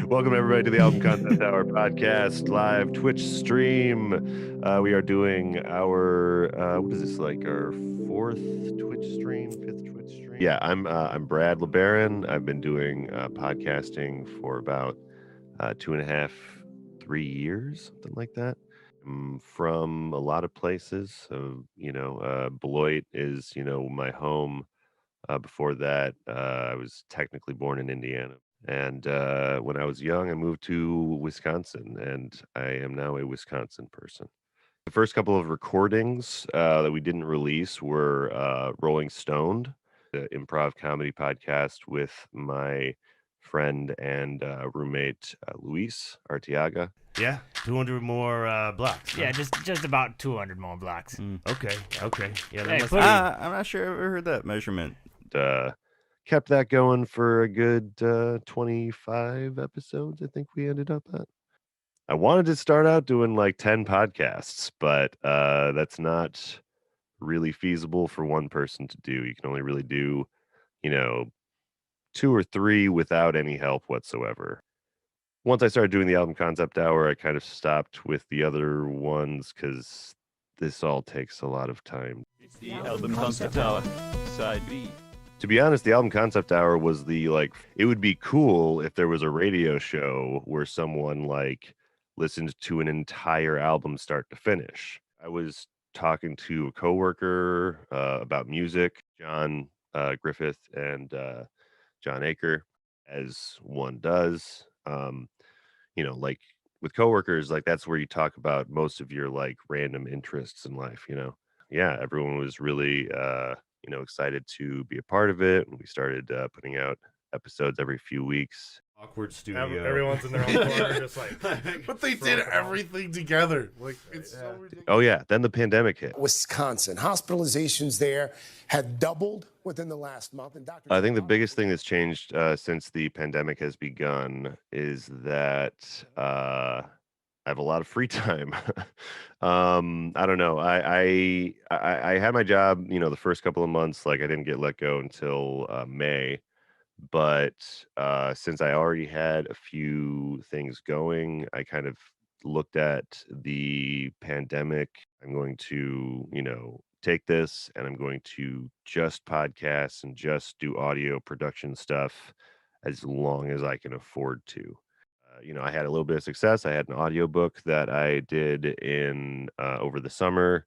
Welcome everybody to the Album Concept Hour podcast live Twitch stream. We are doing our what is this, like our fourth Twitch stream, fifth Twitch stream? Yeah, I'm Brad LeBaron. I've been doing podcasting for about 2.5, 3 years, something like that. I'm from a lot of places. So, Beloit is, my home. Before that, I was technically born in Indiana. And when I was young, I moved to Wisconsin, and I am now a Wisconsin person. The first couple of recordings that we didn't release were Rolling Stoned, the improv comedy podcast with my friend and roommate, Luis Arteaga. Yeah, 200 more blocks. Huh? Yeah, just about 200 more blocks. Okay. Yeah, that Hey, must put be- I'm not sure I ever heard that measurement. Kept that going for a good 25 episodes, I think we ended up at. I wanted to start out doing like 10 podcasts, but that's not really feasible for one person to do. You can only really do, 2 or 3 without any help whatsoever. Once I started doing the Album Concept Hour, I kind of stopped with the other ones because this all takes a lot of time. It's the Album Concept Hour, Side B. To be honest, the Album Concept Hour was it would be cool if there was a radio show where someone listened to an entire album start to finish. I was talking to a coworker about music, John Griffith and John Aker, as one does. With coworkers, that's where you talk about most of your random interests in life, Yeah, everyone was really excited to be a part of it, and we started putting out episodes every few weeks. Awkward studio. Everyone's in their own corner, just but they did everything together. It's so ridiculous. Oh yeah, then the pandemic hit. Wisconsin hospitalizations there had doubled within the last month, and I think the biggest thing that's changed since the pandemic has begun is that I have a lot of free time. I don't know. I had my job, the first couple of months. I didn't get let go until May, but since I already had a few things going, I kind of looked at the pandemic. I'm going to, take this and I'm going to just podcast and just do audio production stuff as long as I can afford to. I had a little bit of success. I had an audiobook that I did in over the summer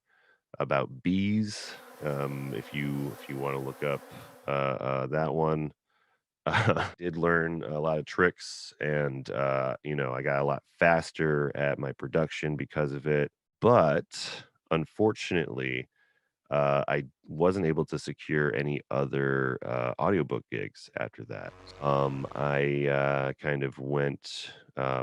about bees. If you want to look up that one, did learn a lot of tricks, and I got a lot faster at my production because of it. But unfortunately, I wasn't able to secure any other audiobook gigs after that. I kind of went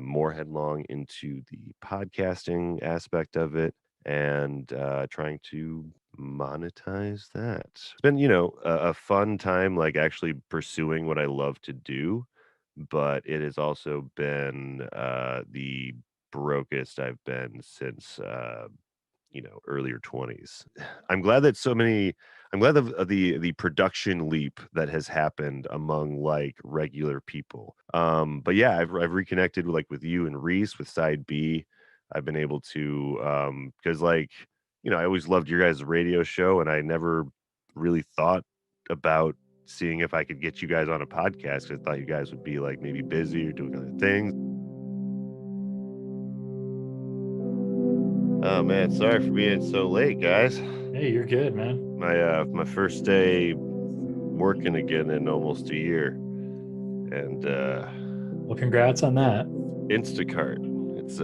more headlong into the podcasting aspect of it and trying to monetize that. It's been, a fun time, like actually pursuing what I love to do, but it has also been the brokest I've been since earlier 20s. I'm glad that I'm glad of the production leap that has happened among like regular people. But yeah, I've reconnected with you and Reese with Side B. I've been able to because I always loved your guys' radio show, and I never really thought about seeing if I could get you guys on a podcast, 'cause I thought you guys would be like maybe busy or doing other things. Oh man, sorry for being so late, guys. Hey, you're good, man. My first day working again in almost a year, and well, congrats on that. Instacart. It's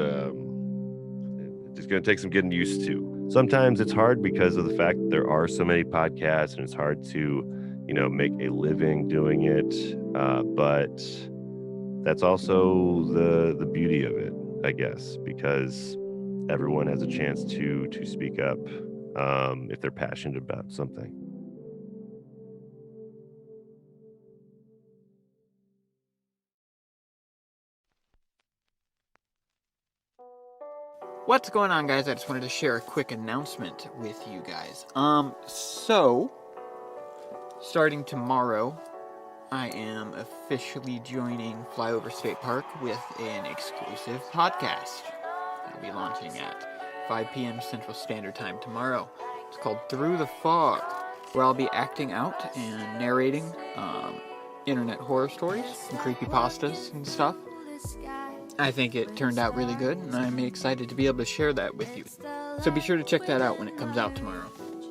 just gonna take some getting used to. Sometimes it's hard because of the fact that there are so many podcasts, and it's hard to make a living doing it. But that's also the beauty of it, I guess, because everyone has a chance to speak up if they're passionate about something. What's going on, guys? I just wanted to share a quick announcement with you guys. So starting tomorrow, I am officially joining Flyover State Park with an exclusive podcast. I'll be launching at 5 p.m. Central Standard Time tomorrow. It's called Through the Fog, where I'll be acting out and narrating internet horror stories and creepypastas and stuff. I think it turned out really good, and I'm excited to be able to share that with you. So be sure to check that out when it comes out tomorrow.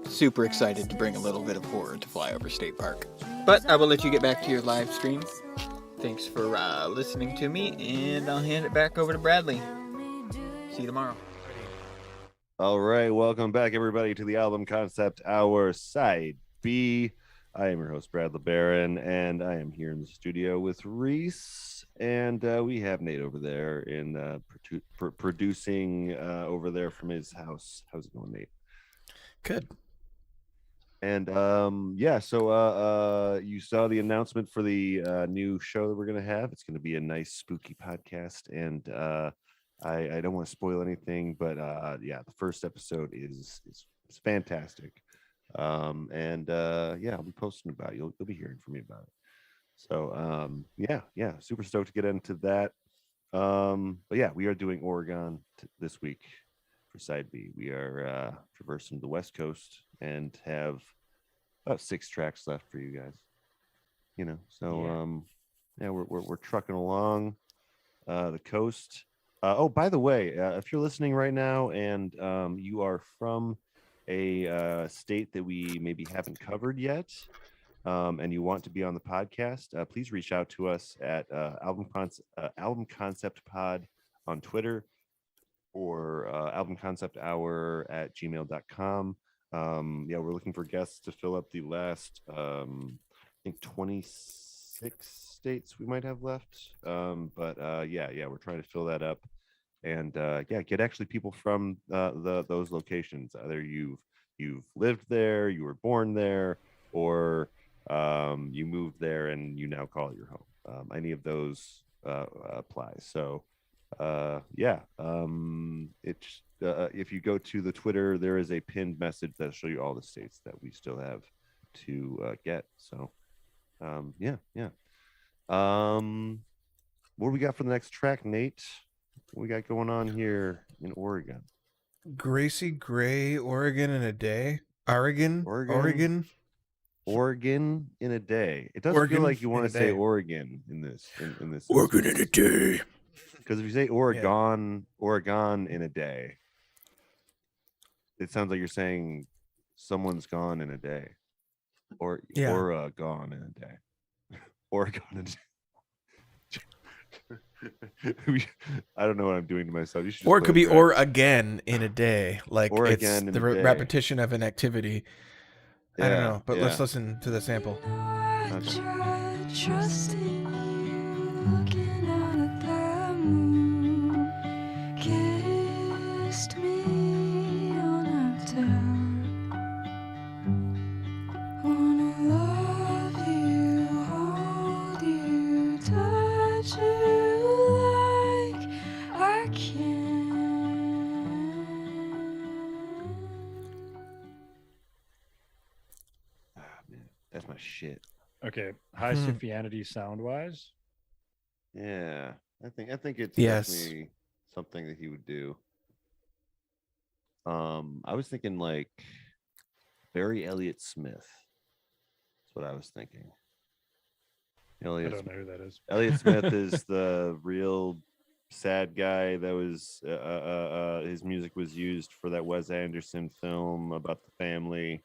Super excited to bring a little bit of horror to Flyover State Park. But I will let you get back to your live stream. Thanks for listening to me, and I'll hand it back over to Bradley. See you tomorrow. All right, welcome back, everybody, to the Album Concept Hour Side B. I am your host, Brad LeBaron, and I am here in the studio with Reese, and we have Nate over there in producing over there from his house. How's it going, Nate? Good. And so you saw the announcement for the new show that we're going to have. It's going to be a nice spooky podcast, and I don't want to spoil anything, but the first episode is fantastic. I'll be posting about it. You'll be hearing from me about it. So super stoked to get into that. But yeah, we are doing Oregon this week for Side B. We are traversing the West Coast and have about 6 tracks left for you guys. We're trucking along the coast. By the way, if you're listening right now and you are from a state that we maybe haven't covered yet, and you want to be on the podcast, please reach out to us at Album Concept Pod on Twitter, or albumconcepthour@gmail.com. We're looking for guests to fill up the last I think 26 states we might have left. We're trying to fill that up, and get actually people from those locations. Either you've lived there, you were born there, or you moved there and you now call it your home. Any of those apply. So if you go to the Twitter, there is a pinned message that'll show you all the states that we still have to get. So what do we got for the next track, Nate? What we got going on here in Oregon? Gracie Gray, Oregon in a day. Oregon in a day. It doesn't Oregon feel like you want in to a say day. Oregon in this. Oregon in a day. Because if you say Oregon in a day, it sounds like you're saying someone's gone in a day, or gone in a day, Oregon in a day. I don't know what I'm doing to myself. You should Or it just could play be the or tracks. again in a day. Like Or it's again in the a day. repetition of an activity. I don't Yeah, know, but yeah. let's listen to the sample. Tried trusting you, looking out at the moon. Kissed me on uptown. Wanna love you, hold you, touch you like I can. Man, that's my shit. Okay, high Sophianity sound wise. Yeah, I think it's Yes. definitely something that he would do. I was thinking like Barry Elliott Smith. That's what I was thinking. I don't know who that is. Elliott Smith is the real sad guy that was his music was used for that Wes Anderson film about the family.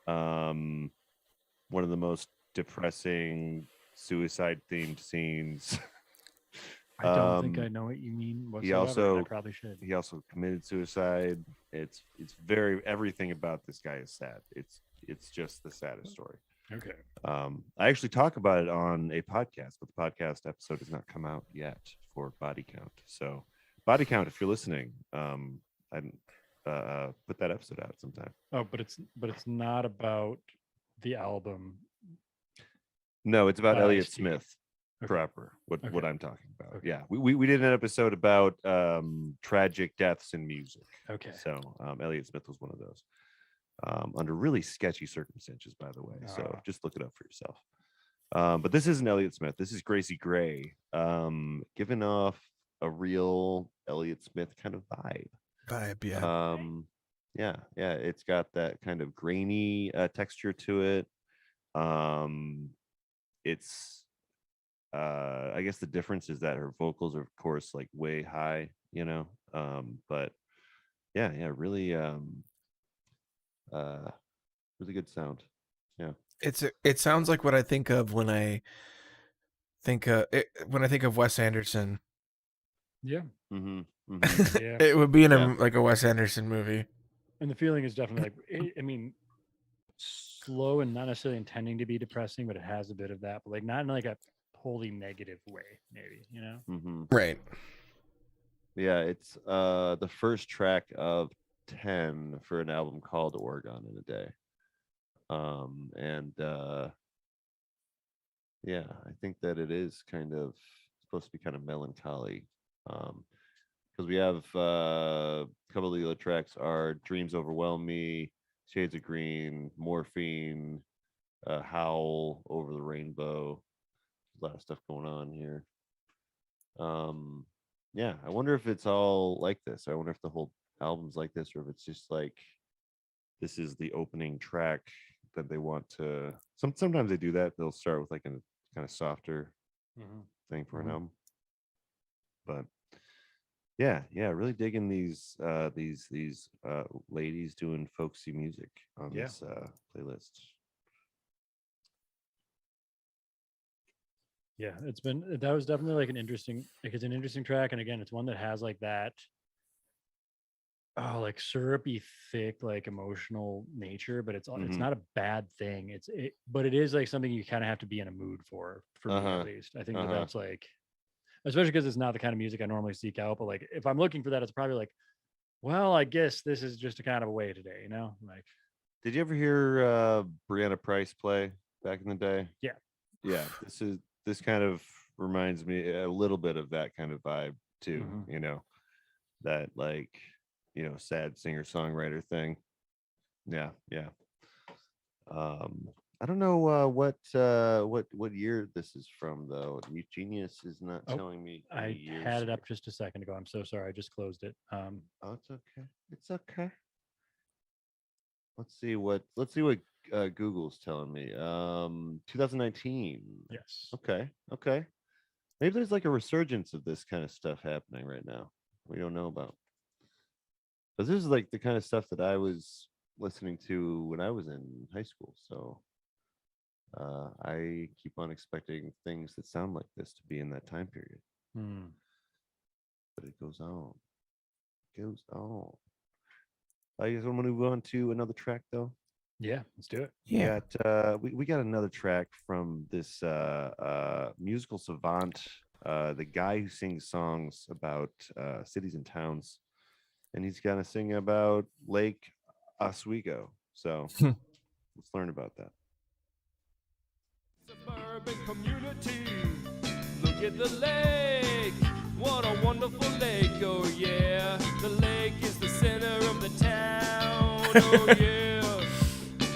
One of the most depressing suicide themed scenes. I don't think I know what you mean whatsoever. I probably should. He also committed suicide. It's very, everything about this guy is sad. It's just the saddest story. Okay. I actually talk about it on a podcast, but the podcast episode has not come out yet for Body Count. So Body Count, if you're listening, I'd put that episode out sometime. Oh, but it's not about the album. No, it's about by Elliott Steve. Smith Okay. proper. What Okay. I'm talking about. Okay. Yeah, we did an episode about tragic deaths in music. Okay. So Elliott Smith was one of those. Under really sketchy circumstances, by the way. So just look it up for yourself. But this isn't Elliott Smith. This is Gracie Gray, giving off a real Elliott Smith kind of vibe. Yeah. Yeah. It's got that kind of grainy texture to it. It's I guess the difference is that her vocals are, of course, like way high, but yeah, really really good sound. Yeah, it sounds like what I think of when I think of Wes Anderson. Yeah. Yeah. It would be in like a Wes Anderson movie. And the feeling is definitely like, I mean, slow and not necessarily intending to be depressing, but it has a bit of that, but like not in like a wholly negative way, maybe, Right. Yeah, it's the first track of 10 for an album called Oregon in a Day. Yeah, I think that it is kind of supposed to be kind of melancholy. Because we have a couple of the other tracks are Dreams Overwhelm Me, Shades of Green, Morphine, Howl, Over the Rainbow. A lot of stuff going on here. Yeah, I wonder if it's all like this. I wonder if the whole album's like this, or if it's just like this is the opening track that they want to. Sometimes they do that. They'll start with like a kind of softer thing for an album. But yeah, really digging these ladies doing folksy music on this playlist. Yeah, that was definitely like it's an interesting track. And again, it's one that has like that, like syrupy, thick, like emotional nature, but it's not a bad thing. But it is like something you kind of have to be in a mood for me at least. I think that's like, especially because it's not the kind of music I normally seek out, but like if I'm looking for that, it's probably like, well, I guess this is just a kind of a way today, like. Did you ever hear Brianna Price play back in the day? Yeah, this kind of reminds me a little bit of that kind of vibe too. That like sad singer songwriter thing. Yeah. I don't know what year this is from though. Genius is not telling me. I had it up just a second ago. I'm so sorry. I just closed it. Oh, it's okay. Let's see what Google's telling me. 2019. Yes. Okay. Maybe there's like a resurgence of this kind of stuff happening right now. We don't know about. But this is like the kind of stuff that I was listening to when I was in high school. So I keep on expecting things that sound like this to be in that time period. But it goes on. It goes on. I guess I'm gonna move on to another track though. Yeah, let's do it. We got another track from this musical savant, the guy who sings songs about cities and towns, and he's gonna sing about Lake Oswego. So let's learn about that. Suburban community, look at the lake, what a wonderful lake, oh yeah, the lake is the center of the town, oh yeah,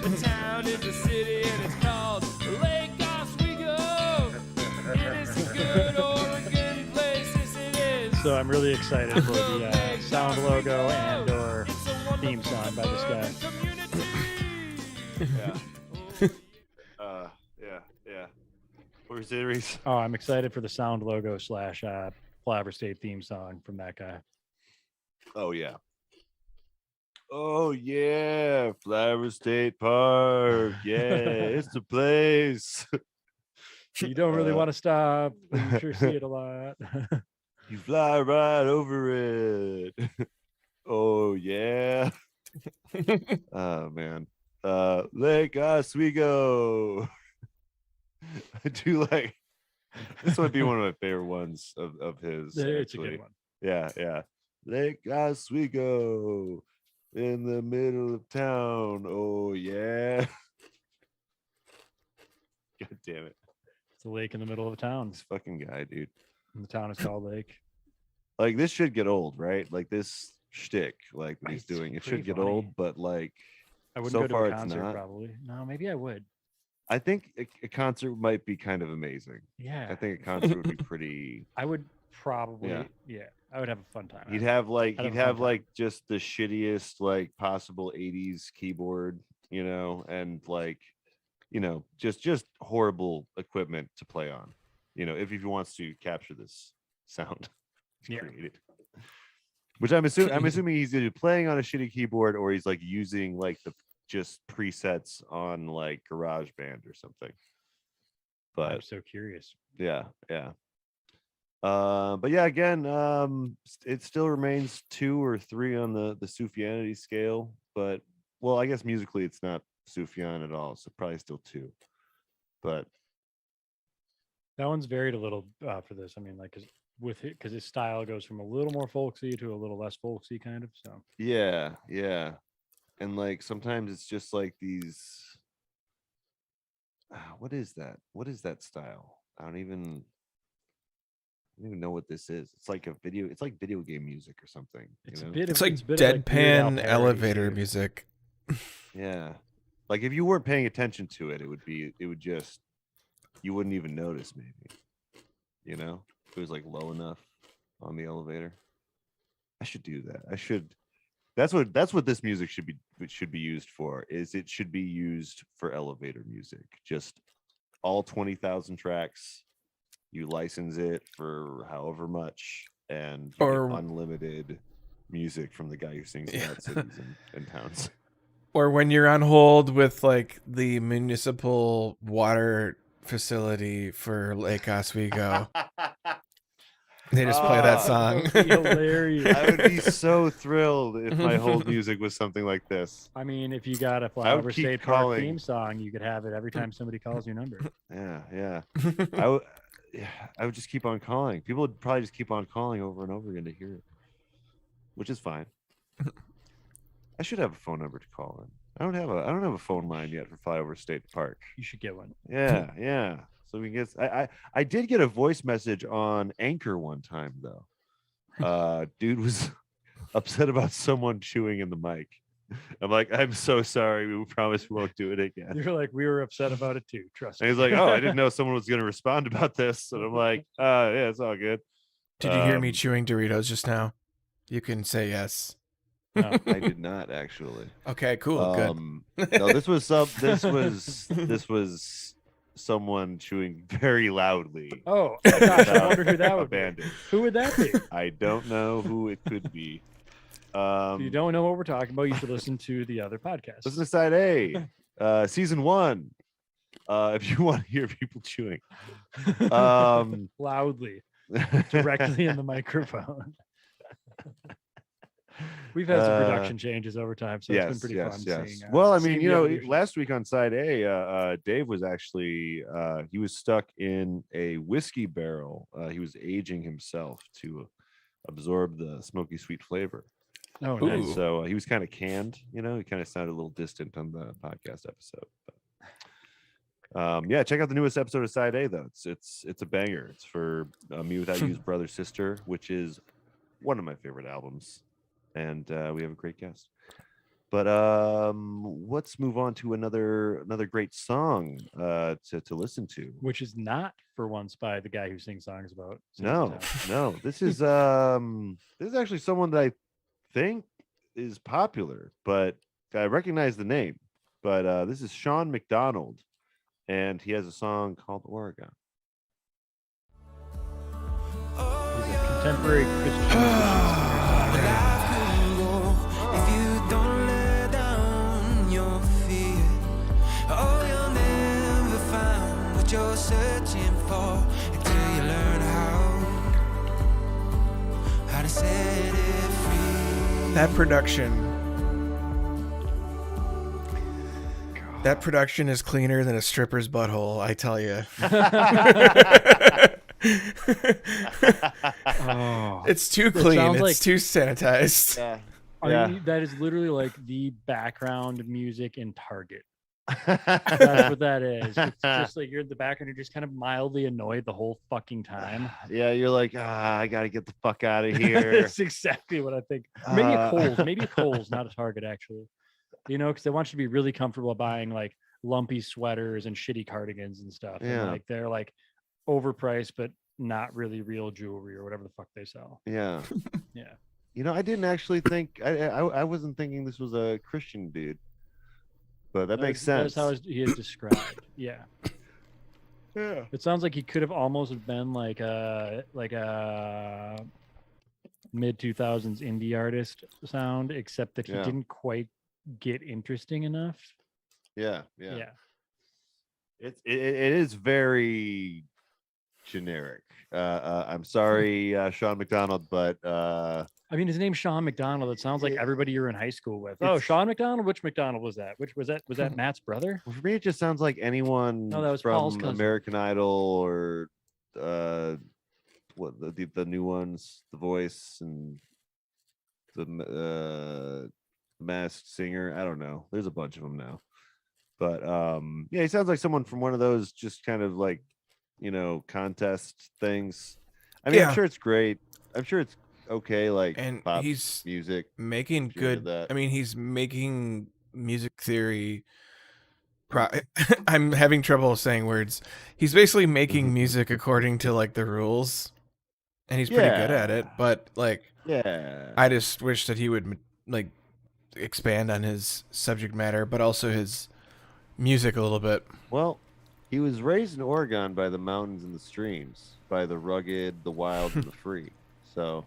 the town is a city and it's called Lake Oswego, it is a good Oregon place, yes it is. So I'm really excited for the sound logo and or theme song by this guy. Yeah. Where's series? Oh, I'm excited for the sound logo / Flyover State theme song from that guy. Oh yeah. Flyover State Park. Yeah, it's the place. You don't really want to stop, but you sure see it a lot. You fly right over it. Oh yeah. Oh man. Lake Oswego. I do like this might be one of my favorite ones of his. It's actually. a good one. Yeah. Lake Oswego in the middle of town. Oh yeah. God damn it. It's a lake in the middle of a town. This fucking guy, dude. And the town is called Lake. Like this should get old, right? Like this shtick, like what he's It's doing. It pretty should get funny. old, but like I wouldn't so go to far a it's concert not. probably. No, maybe I would. I think a concert might be kind of amazing. Yeah. I think a concert would be pretty. I would probably Yeah. I would have a fun time. You'd have like I'd you'd have a fun have time. like just the shittiest like possible 80s keyboard, and like just horrible equipment to play on. If he wants to capture this sound he's created. Which I'm assuming he's either playing on a shitty keyboard or he's like using like the just presets on like GarageBand or something. But I'm so curious. yeah. But yeah, again, it still remains 2 or 3 on the Sufjanity scale. But well, I guess musically it's not Sufjan at all, so probably still 2. But That one's varied a little for this. I mean, like because his style goes from a little more folksy to a little less folksy, kind of. So yeah, and like sometimes it's just like these. What is that? What is that style? I don't even know what this is. It's like it's like video game music or something. It's It's like it's a bit of, like, Weird Al deadpan parody elevator shit. music. Yeah, like if you weren't paying attention to it, you wouldn't even notice. Maybe, if it was like low enough on the elevator. I should do that. I should. That's what this music should be used for. It should be used for elevator music. Just all 20,000 tracks. You license it for however much, and you get unlimited music from the guy who sings about cities and towns. Or when you're on hold with like the municipal water facility for Lake Oswego. They just play that song. That would be hilarious. I would be so thrilled if my whole music was something like this. I mean, if you got a I would Flyover keep State Park calling. theme song, you could have it every time somebody calls your number. Yeah. I would just keep on calling. People would probably just keep on calling over and over again to hear it, which is fine. I should have a phone number to call in. I don't have a phone line yet for Flyover State Park. You should get one. Yeah. So we get. I did get a voice message on Anchor one time though. Dude was upset about someone chewing in the mic. I'm like, I'm so sorry. We promise we won't do it again. You're like, we were upset about it too. Trust me. And he's like, oh, I didn't know someone was going to respond about this. And I'm like, yeah, it's all good. Did you hear me chewing Doritos just now? You can say yes. No, I did not actually. Okay, cool. Good. No, this was someone chewing very loudly. Oh gosh, I wonder who that would be. Abandoned. Who would that be? I don't know who it could be. If you don't know what we're talking about, you should listen to the other podcast. Listen to Side A, season 1. If you want to hear people chewing loudly, directly in the microphone. We've had some production changes over time, so it's been pretty fun seeing. Well, I mean, seeing you the know, evolution. last week on Side A, Dave was actually he was stuck in a whiskey barrel. He was aging himself to absorb the smoky sweet flavor. Oh, And nice. so he was kind of canned. You know, he kind of sounded a little distant on the podcast episode. But, yeah, check out the newest episode of Side A though. It's a banger. It's for Me Without You's Brother Sister, which is one of my favorite albums, and we have a great guest. But let's move on to another great song to listen to, which is not for once by the guy who sings songs about. No. This is actually someone that I think is popular, but I recognize the name. But this is Sean McDonald, and he has a song called Oregon. He's a contemporary Christian musician. If you don't lay down your fear, oh, you'll never find what you're searching for until you learn how to set it free. That production is cleaner than a stripper's butthole, I tell you. It's too clean. It's too sanitized. Yeah. That is literally like the background music in Target. That's what that is. It's just like you're in the background, you're just kind of mildly annoyed the whole fucking time. Yeah, you're like, I gotta get the fuck out of here. That's exactly what I think. Maybe a Kohl's, not a Target, actually. You know, because they want you to be really comfortable buying like lumpy sweaters and shitty cardigans and stuff. Yeah. And like they're like overpriced, but not really real jewelry or whatever the fuck they sell. Yeah. Yeah. You know, I didn't actually think I wasn't thinking this was a Christian dude, but that makes sense. That's how he is described. Yeah. Yeah. It sounds like he could have almost been like a mid 2000s indie artist sound, except that he didn't quite get interesting enough. Yeah. It is very generic. I'm sorry, Sean McDonald, but I mean, his name's Sean McDonald. It sounds like everybody you're in high school with. Oh, Sean McDonald. Which McDonald was that? Which was that? Was that Matt's brother? For me, it just sounds like anyone No, that was Paul's from cousin. American Idol or what the new ones, The Voice and the Masked Singer. I don't know. There's a bunch of them now, but yeah, he sounds like someone from one of those just kind of like, you know, contest things. I mean, I'm sure it's great. I'm sure it's okay, like, and pop he's music making good. I mean, he's making music theory. I'm having trouble saying words. He's basically making music according to like the rules, and he's pretty good at it. But like, I just wish that he would like expand on his subject matter, but also his music a little bit. Well, he was raised in Oregon by the mountains and the streams, by the rugged, the wild, and the free. So,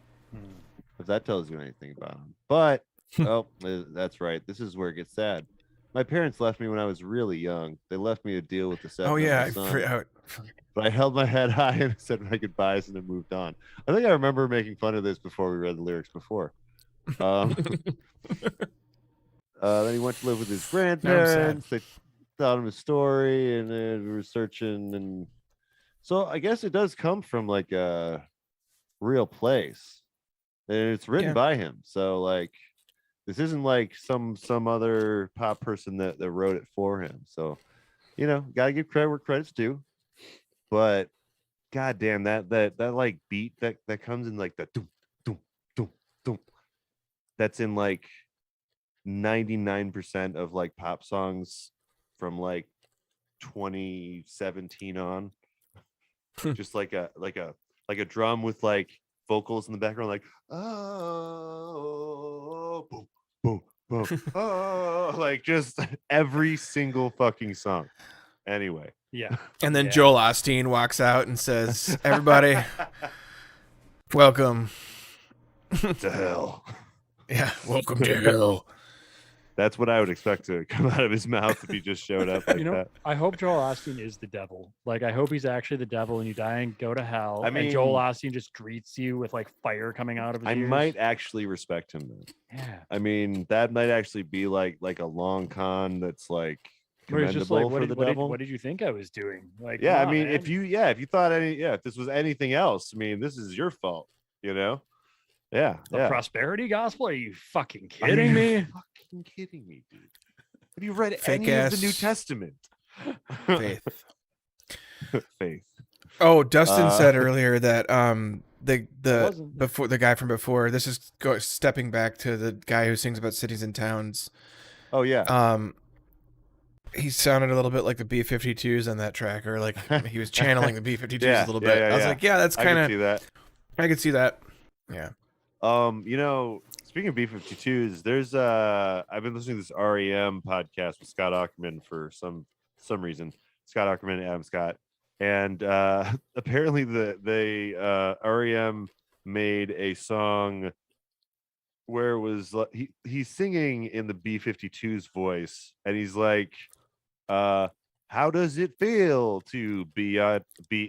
if that tells you anything about him. But, that's right. This is where it gets sad. My parents left me when I was really young. They left me to deal with the set. Oh, yeah. But I held my head high and said my goodbyes and then moved on. I think I remember making fun of this before we read the lyrics before. Then he went to live with his grandparents. They taught him a story, and then we were searching, and so I guess it does come from like a real place, and it's written by him. So like, this isn't like some other pop person that wrote it for him. So, you know, gotta give credit where credit's due. But goddamn, that like beat that comes in like the doom doom doom doom. That's in like 99% of like pop songs from like 2017 on. Just like a drum with like vocals in the background, like oh boom boom boom oh, like just every single fucking song. Anyway, Yeah. And then Yeah. Joel Osteen walks out and says, "Everybody, welcome to hell." Yeah, welcome to hell. That's what I would expect to come out of his mouth if he just showed up like that. I hope Joel Osteen is the devil. Like, I hope he's actually the devil and you die and go to hell. I mean, and Joel Osteen just greets you with like fire coming out of his I ears. might actually respect him then. Yeah. I mean, that might actually be like a long con that's like Where he's commendable just like, for the devil. what did you think I was doing? Like, Yeah, I come on, mean, man. if you thought if this was anything else, I mean, this is your fault, you know? Yeah. The prosperity gospel? Are you fucking kidding me? Fucking kidding me, dude. Have you read Fake any of the ass New Testament? faith. Faith. Oh, Dustin said earlier that the wasn't. before the guy from before. This is stepping back to the guy who sings about cities and towns. Oh yeah. He sounded a little bit like the B-52s on that track, or like he was channeling the B-52s a little bit. I was like, yeah, that's kind of. I could see that. I could see that. Yeah. You know, speaking of B-52s, there's I've been listening to this REM podcast with Scott Aukerman for some reason. Scott Aukerman and Adam Scott, and apparently the REM made a song where it was he's singing in the B-52s voice, and he's like, how does it feel to be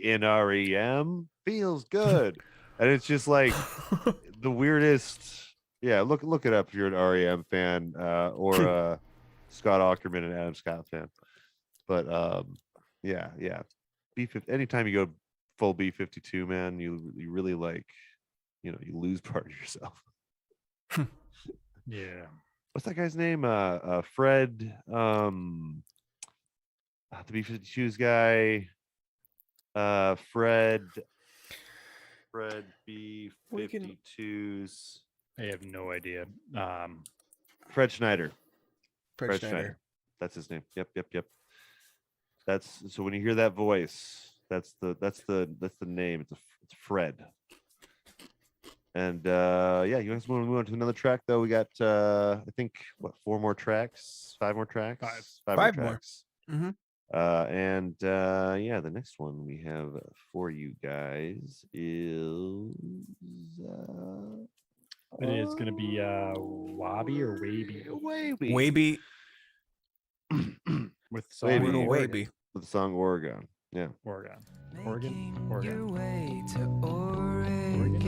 in REM? Feels good. And it's just like the weirdest. Yeah, look it up if you're an REM fan or Scott Aukerman and Adam Scott fan. But yeah. B-50, anytime you go full B-52, man, you really like, you lose part of yourself. Yeah. What's that guy's name? Fred. The B-52s guy. Fred B-52s. I have no idea. Fred Schneider. Fred Schneider. That's his name. Yep. That's so when you hear that voice, that's the name. It's Fred. And you guys want to move on to another track though? We got I think 5 more tracks. Five more tracks. Mm-hmm. The next one we have for you guys is it is going to be Wabi or Waby? Waby. With the song Waby. With the song Oregon. Yeah. Oregon. Your way to Oregon.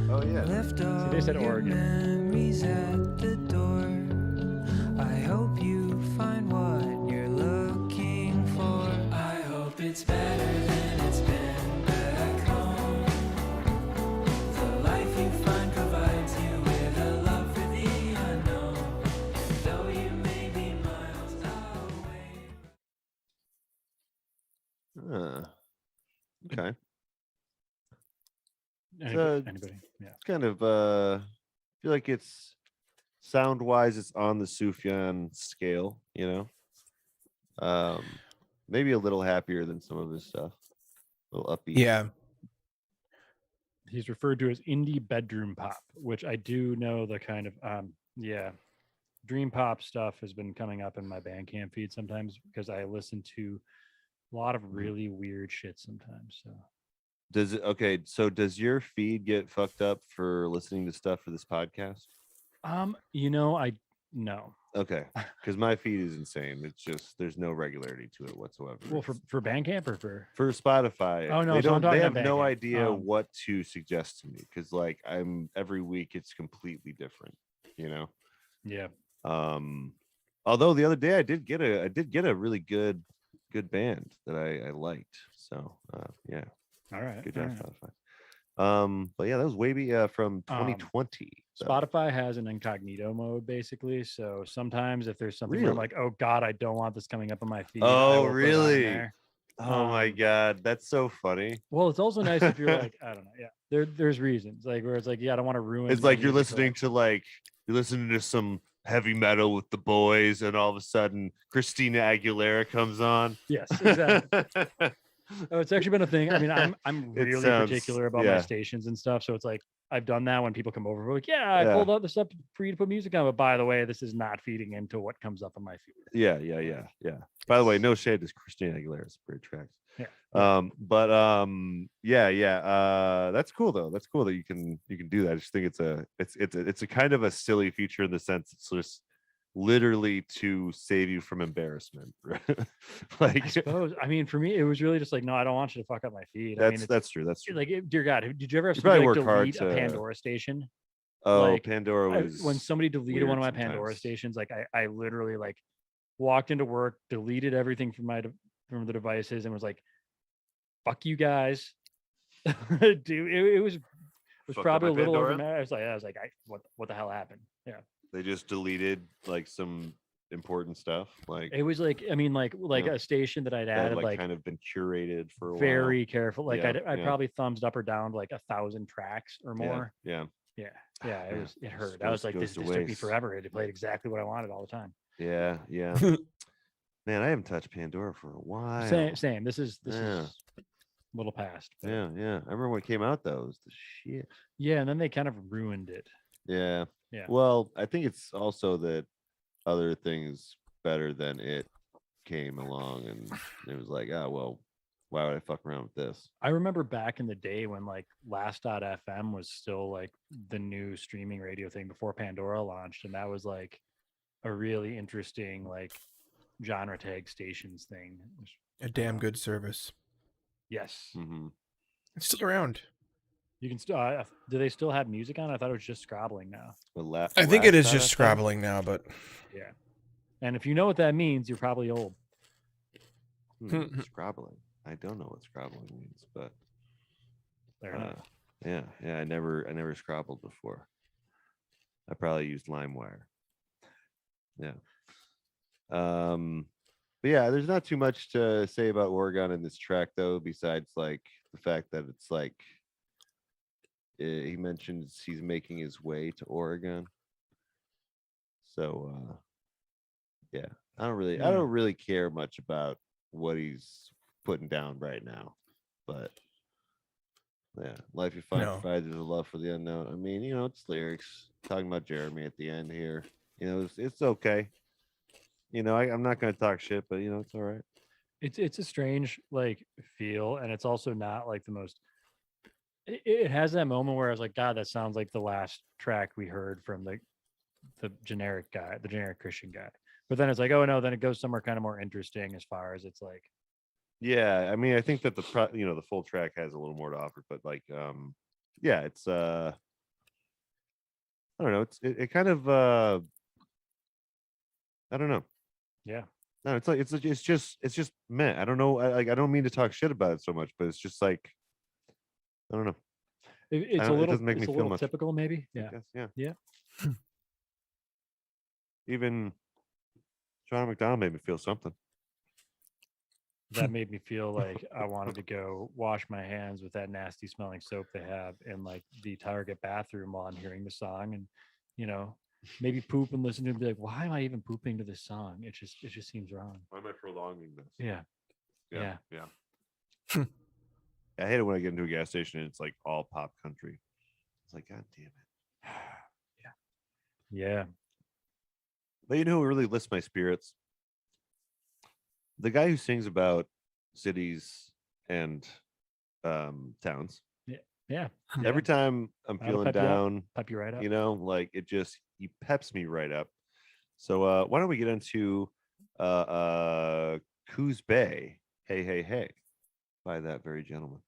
Oh yeah. Left See, they said all your Oregon. memories at the door. I hope you find what you're looking for. I hope it's better than it's been back home. The life you find provides you with a love for the unknown, though you may be miles away. Okay. Anybody? Yeah. It's kind of I feel like it's sound wise it's on the Sufjan scale, maybe a little happier than some of his stuff, a little upbeat. Yeah. He's referred to as indie bedroom pop, which I do know the kind of dream pop stuff has been coming up in my Bandcamp feed sometimes because I listen to a lot of really weird shit sometimes. So does your feed get fucked up for listening to stuff for this podcast? No. Okay, because my feed is insane. It's just there's no regularity to it whatsoever. Well, for Bandcamp or for Spotify, oh no, they have no Bandcamp. idea what to suggest to me because like every week it's completely different, Yeah. Although the other day I did get a really good band that I liked. So yeah. All right. Good job, Spotify. But yeah, that was Waby from 2020. Spotify has an incognito mode basically. So sometimes if there's something where I'm like, oh God, I don't want this coming up on my feed. Oh, really? Oh my God. That's so funny. Well, it's also nice if you're like, I don't know. Yeah. There's reasons like where it's like, yeah, I don't want to ruin. It's like you're listening to some heavy metal with the boys and all of a sudden Christina Aguilera comes on. Yes, exactly. Oh, it's actually been a thing. I mean, I'm really particular about my stations and stuff. So it's like I've done that when people come over. We're like, yeah, I pulled out this up for you to put music on, but by the way, this is not feeding into what comes up on my feed. Yeah. By the way, no shade to Christina Aguilera's great tracks. Yeah. That's cool though. That's cool that you can do that. I just think it's a kind of a silly feature in the sense it's just literally to save you from embarrassment. I suppose. I mean, for me, it was really just like, no, I don't want you to fuck up my feed. That's true. Like, dear God, did you ever have You probably somebody like work hard delete a Pandora station? Oh, Like, Pandora was when somebody deleted one of my weird Pandora sometimes. stations, like I literally like walked into work, deleted everything from from the devices, and was like, "Fuck you guys." Dude, it was Fucked probably a up my little over. Pandora? I was like, what the hell happened? Yeah. They just deleted like some important stuff. Like It was like, I mean, like Yeah. a station that I'd that added like like kind of been curated for a while. very careful. Like Yeah, I'd yeah. probably thumbs up or down like 1,000 tracks or more. Yeah. Yeah. Yeah, It hurt. just I was goes- like, goes this to took me waste. forever. It played exactly what I wanted all the time. Yeah. Man, I haven't touched Pandora for a while. Same. This is Yeah. a little past. but- Yeah. I remember when it came out though. It was the shit. Yeah, and then they kind of ruined it. Yeah. Yeah. Well, I think it's also that other things better than it came along, and it was like, oh well, why would I fuck around with this? I remember back in the day when like Last.fm was still like the new streaming radio thing before Pandora launched, and that was like a really interesting like genre tag stations thing. A damn good service. Yes. Mm-hmm. It's still around. You can still. Do they still have music on? I thought it was just scrabbling now. I think it is just scrabbling now, but Yeah. And if you know what that means, you're probably old. Scrabbling. I don't know what scrabbling means, but Fair enough. yeah. I never scrabbled before. I probably used LimeWire. Yeah. But yeah, there's not too much to say about Oregon in this track though, besides like the fact that it's like he mentions he's making his way to Oregon. So yeah, I don't really care much about what he's putting down right now. But yeah, life you find provides a love for the unknown. I mean, it's lyrics talking about Jeremy at the end here. It's okay. I'm not gonna talk shit, but it's all right. It's a strange like feel, and it's also not like the most. It has that moment where I was like, God, that sounds like the last track we heard from the generic guy, the generic Christian guy. But then it's like, oh no, then it goes somewhere kind of more interesting as far as it's like. Yeah, I mean, I think that the full track has a little more to offer, but like, yeah, it's I don't know, it kind of I don't know. Yeah. No, it's like it's just meh. I don't know. I don't mean to talk shit about it so much, but it's just like I don't know. It doesn't make me feel much. Typical, maybe. Yeah. Yeah. Even John McDonald made me feel something. That made me feel like I wanted to go wash my hands with that nasty smelling soap they have in like the Target bathroom while I'm hearing the song, and maybe poop and listen to it and be like, why am I even pooping to this song? It just seems wrong. Why am I prolonging this? Yeah. I hate it when I get into a gas station and it's like all pop country. It's like, God damn it. Yeah. But you know who really lifts my spirits? The guy who sings about cities and towns. Yeah. Every time I'm That'll feeling pep you up. down, Pep you right up. like he peps me right up. So why don't we get into Coos Bay, Hey Hey Hey, by that very gentleman.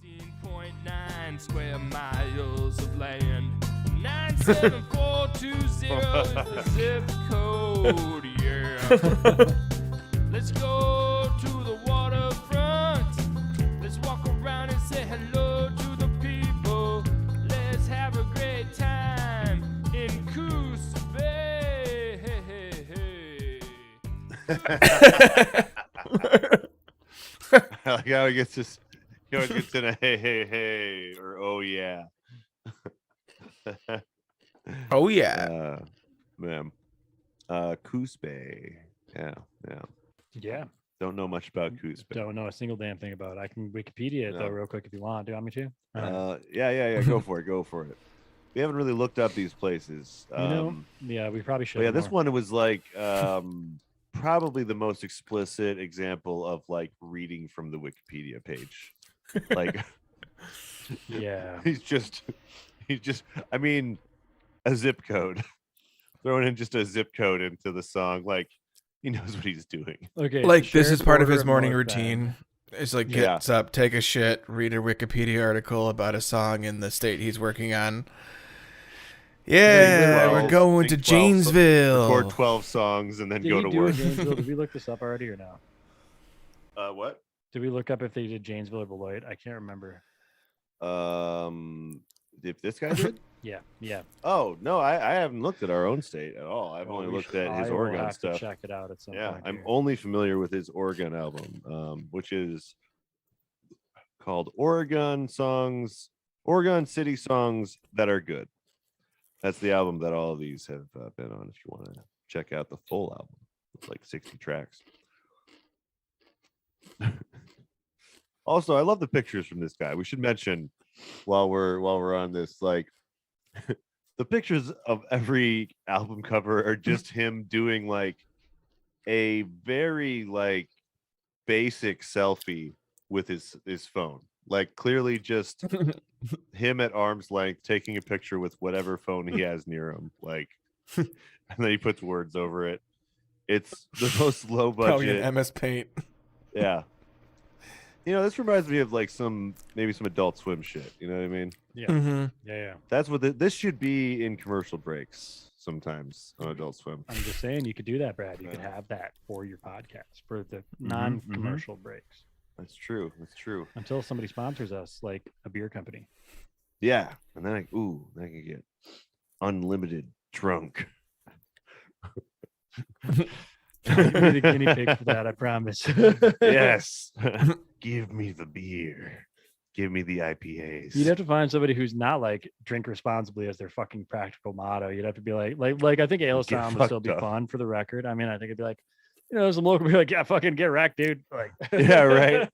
15.9 square miles of land. 97420 is the zip code, yeah. Let's go to the waterfront. Let's walk around and say hello to the people. Let's have a great time in Coos Bay. Hey, hey, hey. I like how he gets this. He always gets in a hey hey hey or oh yeah. Oh yeah. Man. Coos Bay. Yeah. Yeah. Don't know much about Kuzbek. Don't know a single damn thing about it. I can Wikipedia it though real quick if you want. Do you want me to? Yeah. Go for it. Go for it. We haven't really looked up these places. Yeah, we probably should. Yeah, this one was like probably the most explicit example of like reading from the Wikipedia page. Like, yeah, he's just. I mean, a zip code. Throwing in just a zip code into the song, like he knows what he's doing. Okay, like this is part of his morning routine. It's like gets up, take a shit, read a Wikipedia article about a song in the state he's working on. Yeah, we're going to Janesville. Record 12 songs and then go to work. Did we look this up already or no? What? Did we look up if they did Janesville or Beloit? I can't remember. If this guy did? Yeah. Oh no, I haven't looked at our own state at all. I've only looked at his Oregon stuff. To check it out at some point. I'm only familiar with his Oregon album, which is called Oregon City Songs That Are Good. That's the album that all of these have been on. If you want to check out the full album, it's like 60 tracks. Also, I love the pictures from this guy. We should mention while we're on this, like the pictures of every album cover are just him doing like a very like basic selfie with his phone. Like clearly just him at arm's length taking a picture with whatever phone he has near him. Like, and then he puts words over it. It's the most low budget. MS Paint. Yeah. You know, this reminds me of like maybe some Adult Swim shit. You know what I mean? Yeah. Mm-hmm. Yeah. That's what this should be in commercial breaks sometimes on Adult Swim. I'm just saying you could do that, Brad. You could have that for your podcast for the non-commercial breaks. That's true. Until somebody sponsors us, like a beer company. Yeah, and then I can get unlimited drunk. You'll be the guinea pig for that, I promise. Yes. Give me the beer. Give me the IPAs. You'd have to find somebody who's not like drink responsibly as their fucking practical motto. You'd have to be like I think Ale Sound would still be fun for the record. I mean, I think it'd be like, some local be like, yeah, fucking get wrecked, dude. Like, yeah, right.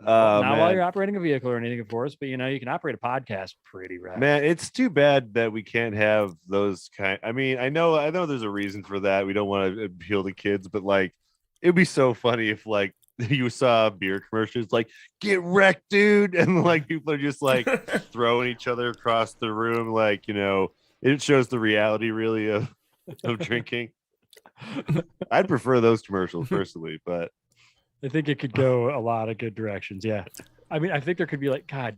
Not while you're operating a vehicle or anything, of course, but you can operate a podcast pretty right. Man, it's too bad that we can't have those kind. I mean, I know there's a reason for that. We don't want to appeal to kids, but like, it'd be so funny if like you saw beer commercials like "get wrecked, dude," and like people are just like throwing each other across the room. Like, it shows the reality really of drinking. I'd prefer those commercials personally, but I think it could go a lot of good directions. Yeah. I mean, I think there could be like, God,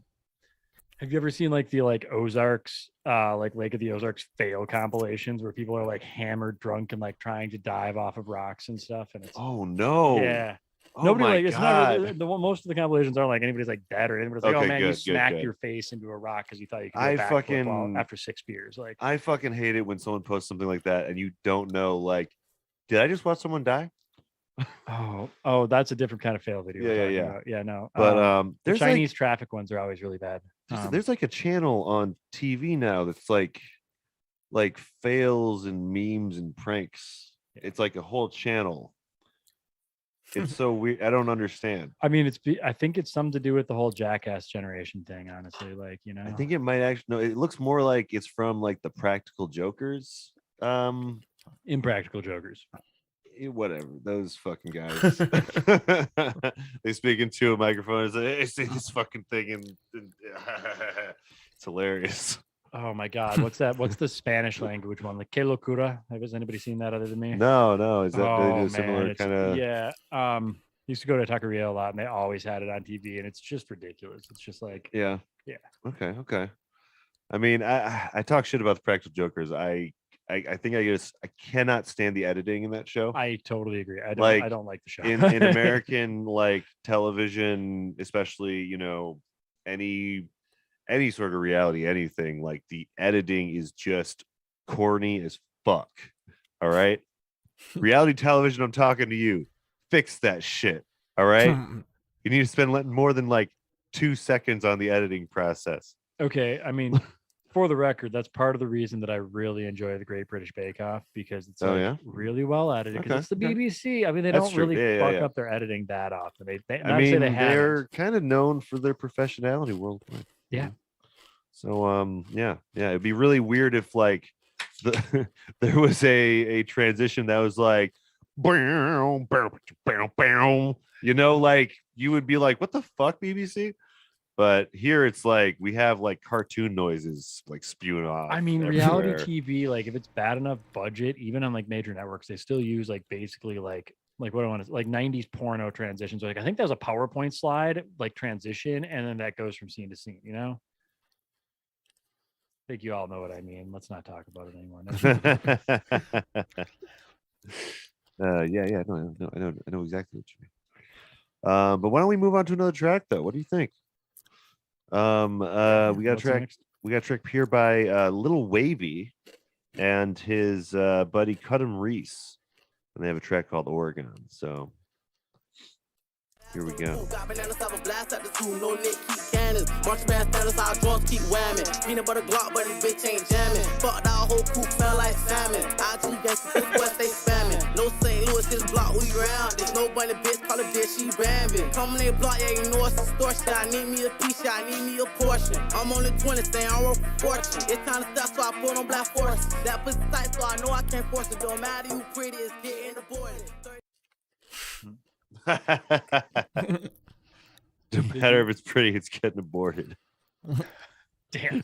have you ever seen like the Ozarks, like Lake of the Ozarks fail compilations where people are like hammered drunk and like trying to dive off of rocks and stuff? And it's yeah. Oh, nobody my it's God. not most of the compilations aren't like anybody's like dead or anybody's like, Okay, oh man, good, you smacked good. your face into a rock because you thought you could I go back fucking- after 6 beers. Like, I fucking hate it when someone posts something like that and you don't know, like, did I just watch someone die? oh, that's a different kind of fail video. we're talking Yeah. about. Yeah, no. But the there's Chinese traffic ones are always really bad. there's like a channel on TV now that's like fails and memes and pranks. It's like a whole channel. It's so weird. I don't understand. I mean, I think it's something to do with the whole Jackass generation thing, honestly. Like, I think it might actually. No, it looks more like it's from like the Practical Jokers. Impractical Jokers. Whatever, those fucking guys. They speak into a microphone and say, "Hey, say this fucking thing," and it's hilarious. Oh my God, what's that? What's the Spanish language one? Like "Que locura"? Has anybody seen that other than me? No. Is that they do a similar kind of? Yeah. Used to go to Taqueria a lot, and they always had it on TV, and it's just ridiculous. It's just like, yeah. Okay. I mean, I talk shit about the Practical Jokers. I think I cannot stand the editing in that show. I totally agree. I don't like the show. in American like television, especially any sort of reality, anything, like the editing is just corny as fuck. All right. Reality television, I'm talking to you. Fix that shit. All right. You need to spend more than like 2 seconds on the editing process. Okay. I mean, for the record, that's part of the reason that I really enjoy the Great British Bake Off, because it's Oh, like yeah? really well edited. Because Okay, it's the okay. BBC. I mean, they That's don't true. really Yeah, yeah, fuck yeah. up their editing that often. They I not to say mean, they haven't. they're kind of known for their professionality worldwide. Yeah. So yeah, it'd be really weird if like there was a transition that was like, bow, bow, bow, bow. You know, like you would be like, what the fuck, BBC? But here it's like we have like cartoon noises like spewing off. I mean, everywhere. reality TV, like if it's bad enough budget, even on like major networks, they still use like basically like what I want to like 90s porno transitions. Like I think that was a PowerPoint slide, like transition, and then that goes from scene to scene, you know? I think you all know what I mean. Let's not talk about it anymore. Yeah, no, I know exactly what you mean. But why don't we move on to another track though? What do you think? We got a track. We got a track here by Little Wavy and his buddy Cudham Reese, and they have a track called Oregon. So here we go. March past fellas, our joints keep whamming. Peanut butter Glock, but this bitch ain't jamming. Fucked our whole coop, smell like salmon. IG gangsters, West, they spamming. No St. Louis, this block we round. There's no bunny bitch, call a bitch, she bambing. Come on, they block, yeah, you know it's extortion. I need me a piece, I need me a portion. I'm only 20, saying I work for fortune. It's time to stop, so I put on black force. That pussy tight, so I know I can't force it. Don't matter, you pretty, it's getting aborted. Don't matter if it's pretty, it's getting aborted. Damn.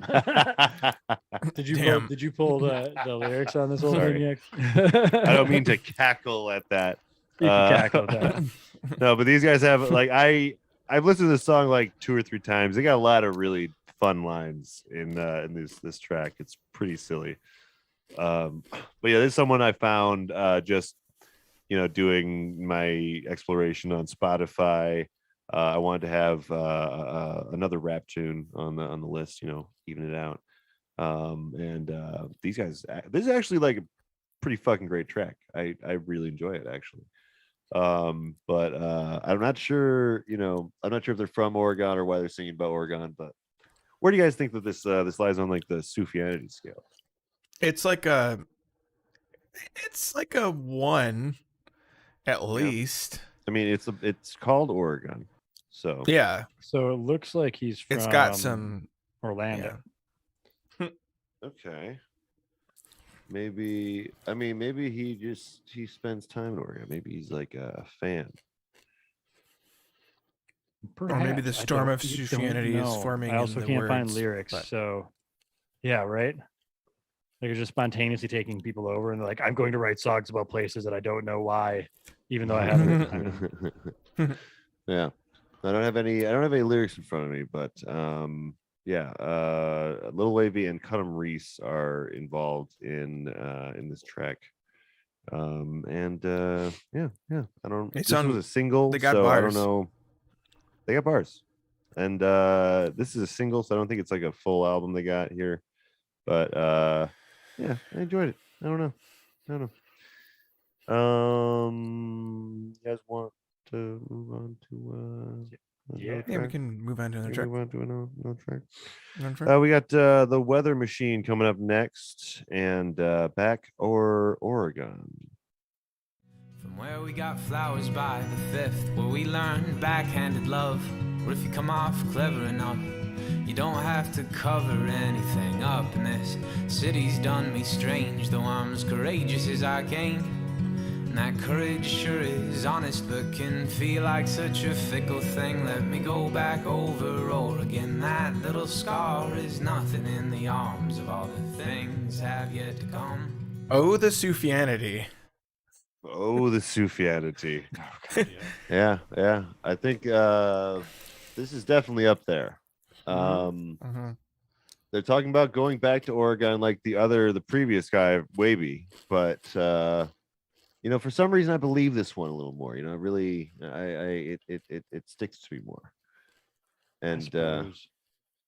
Did you pull the lyrics on this old maniac? I don't mean to cackle at that. You can cackle at that. No, but these guys have like I've listened to this song like 2 or 3 times. They got a lot of really fun lines in this track. It's pretty silly. But yeah, there's someone I found just doing my exploration on Spotify. I wanted to have another rap tune on the list, even it out. And these guys, this is actually like a pretty fucking great track. I really enjoy it actually. But I'm not sure, I'm not sure if they're from Oregon or why they're singing about Oregon. But where do you guys think that this lies on like the Sufjanity scale? It's like a 1 at least. I mean, it's called Oregon. So yeah. So it looks like he's from It's got some Orlando. Yeah. Okay. Maybe he spends time in Oregon. Maybe he's like a fan. Or maybe the storm of Sufjanity is forming. I also in the can't find words, lyrics. but- So yeah, right. They're just spontaneously taking people over and they're like, I'm going to write songs about places that I don't know why, even though I haven't. Yeah. I don't have any lyrics in front of me, but yeah, Lil Wavy and Cudham Reese are involved in this track. Yeah. I don't. This was a single, they got so bars. I don't know. They got bars, and this is a single, so I don't think it's like a full album they got here. But yeah, I enjoyed it. I don't know. You guys want to move on to Yeah, we can move on to another track. Move on to another track. Another track? We got the Weather Machine coming up next, and back or Oregon. From where we got flowers by the 5th, where we learned backhanded love. What if you come off clever enough? You don't have to cover anything up, and this city's done me strange, though I'm as courageous as I came. And that courage sure is honest, but can feel like such a fickle thing. Let me go back over Oregon. That little scar is nothing in the arms of all the things have yet to come. Oh, the Sufjanity. Oh, the Sufjanity. Yeah. I think this is definitely up there. They're talking about going back to Oregon like the previous guy, Wavy, but for some reason I believe this one a little more. Really, it sticks to me more. And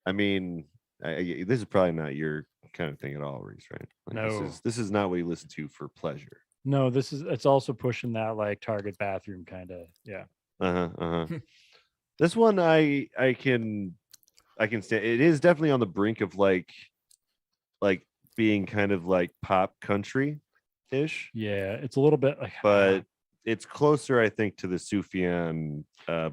I mean, this is probably not your kind of thing at all, Reese, right? Like, No, this is not what you listen to for pleasure. No, it's also pushing that like Target bathroom kind of. Yeah. This one I can stand. It is definitely on the brink of like like being kind of like pop country ish. Yeah, it's a little bit like, but it's closer, I think, to the Sufjan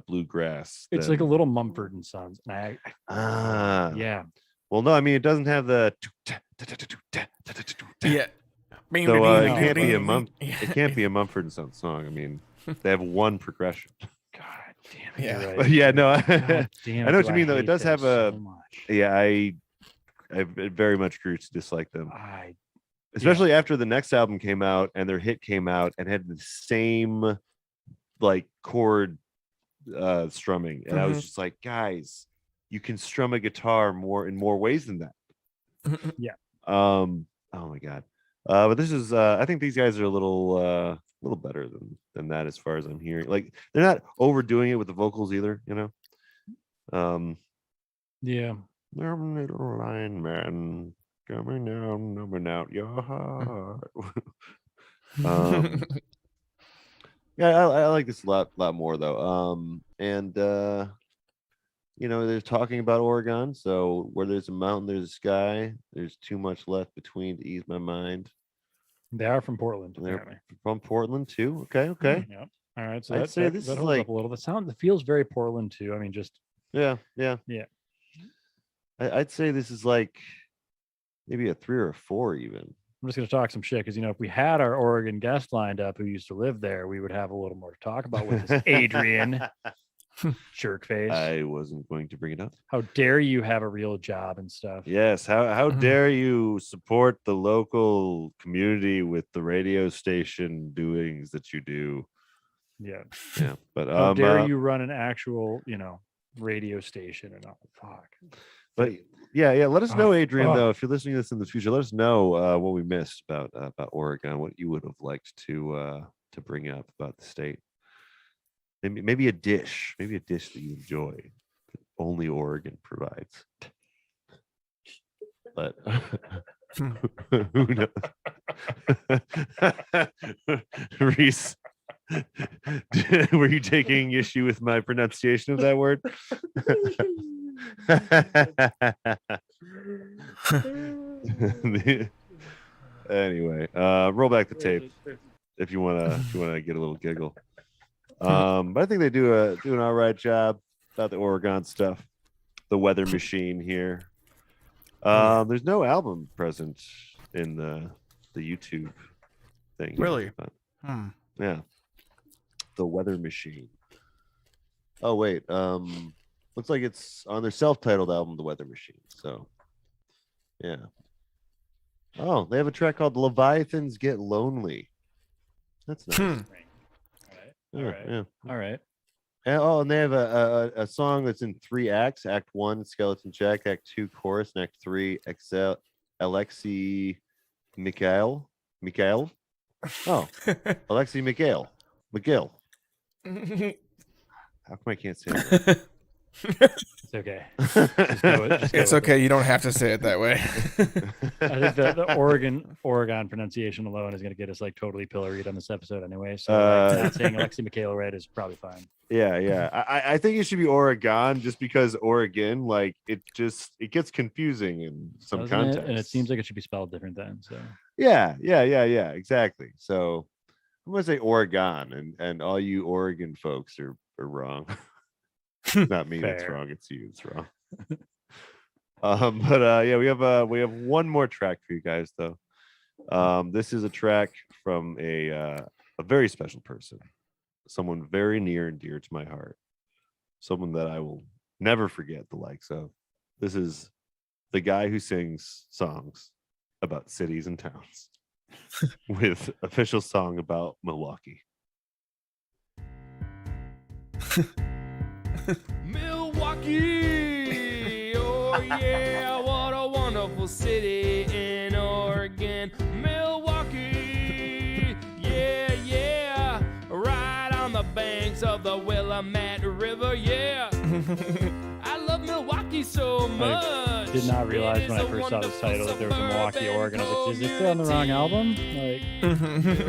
bluegrass. It's like a little Mumford and Sons. And yeah. Well, no, I mean it doesn't have the. Yeah. So it can't be it can't be a Mumford and Sons song. I mean, they have one progression. God damn it. Yeah. Right. But yeah, no, God damn I know what do you mean though. It hate does them have a. so much. Yeah, I very much grew to dislike them. I Especially after the next album came out and their hit came out and had the same like chord strumming, and I was just like, guys, you can strum a guitar in more ways than that. Yeah. Oh my god. But this is I think these guys are a little better than that as far as I'm hearing. Like they're not overdoing it with the vocals either, you know. Yeah. Little line man coming down, numbing out your heart. Yeah, I like this a lot more though. And you know, they're talking about Oregon, so where there's a mountain, there's a sky. There's too much left between to ease my mind. They are from Portland. They're Apparently. from Portland too. Okay. Yep. All right. So I'd say this that is holds like up a little. The sound, it feels very Portland too. I mean, just yeah. I'm I'd say this is like maybe a 3 or a 4 even. just going to talk some shit because, you know, if we had our Oregon guest lined up who used to live there, we would have a little more to talk about with this Adrian jerk face. I wasn't going to bring it up. How dare you have a real job and stuff? Yes. How dare you support the local community with the radio station doings that you do? Yeah. Yeah. But how dare you run an actual, you know, radio station and all? Fuck. But yeah. Let us know, Adrian. Though, if you're listening to this in the future, let us know what we missed about Oregon. What you would have liked to bring up about the state. Maybe a dish that you enjoy that only Oregon provides. But who knows? Reese, were you taking issue with my pronunciation of that word? Anyway, roll back the tape if you wanna get a little giggle. But I think they do an all right job about the Oregon stuff. The weather machine here. There's no album present in the YouTube thing. Really? But, yeah. The weather machine. Oh wait. Looks like it's on their self-titled album, The Weather Machine. So yeah. Oh, they have a track called Leviathans Get Lonely. That's nice. All right. And they have a song that's in 3 acts. Act 1, Skeleton Jack. Act 2, Chorus. And Act 3, Alexei Mikhail. Oh, Alexei Mikhail. How come I can't say it? It's okay. It's okay. You don't have to say it that way. I think the Oregon pronunciation alone is going to get us like totally pilloried on this episode anyway. So not saying Alexei Mikhail right is probably fine. Yeah. I think it should be Oregon just because Oregon, like it gets confusing in some Doesn't context. and it seems like it should be spelled different then. So yeah, exactly. So I'm gonna say Oregon, and all you Oregon folks are wrong. Not me that's wrong, it's you that's wrong. Yeah, we have one more track for you guys though. This is a track from a very special person, someone very near and dear to my heart, someone that I will never forget the likes of. This is the guy who sings songs about cities and towns with official song about Milwaukee. Milwaukee, oh yeah, what a wonderful city in Oregon. Milwaukee, yeah, right on the banks of the Willamette River, yeah. I love Milwaukee so much. I did not realize when I first saw this title that there was a Milwaukee, Oregon. I was like, is it still on the wrong album? Like,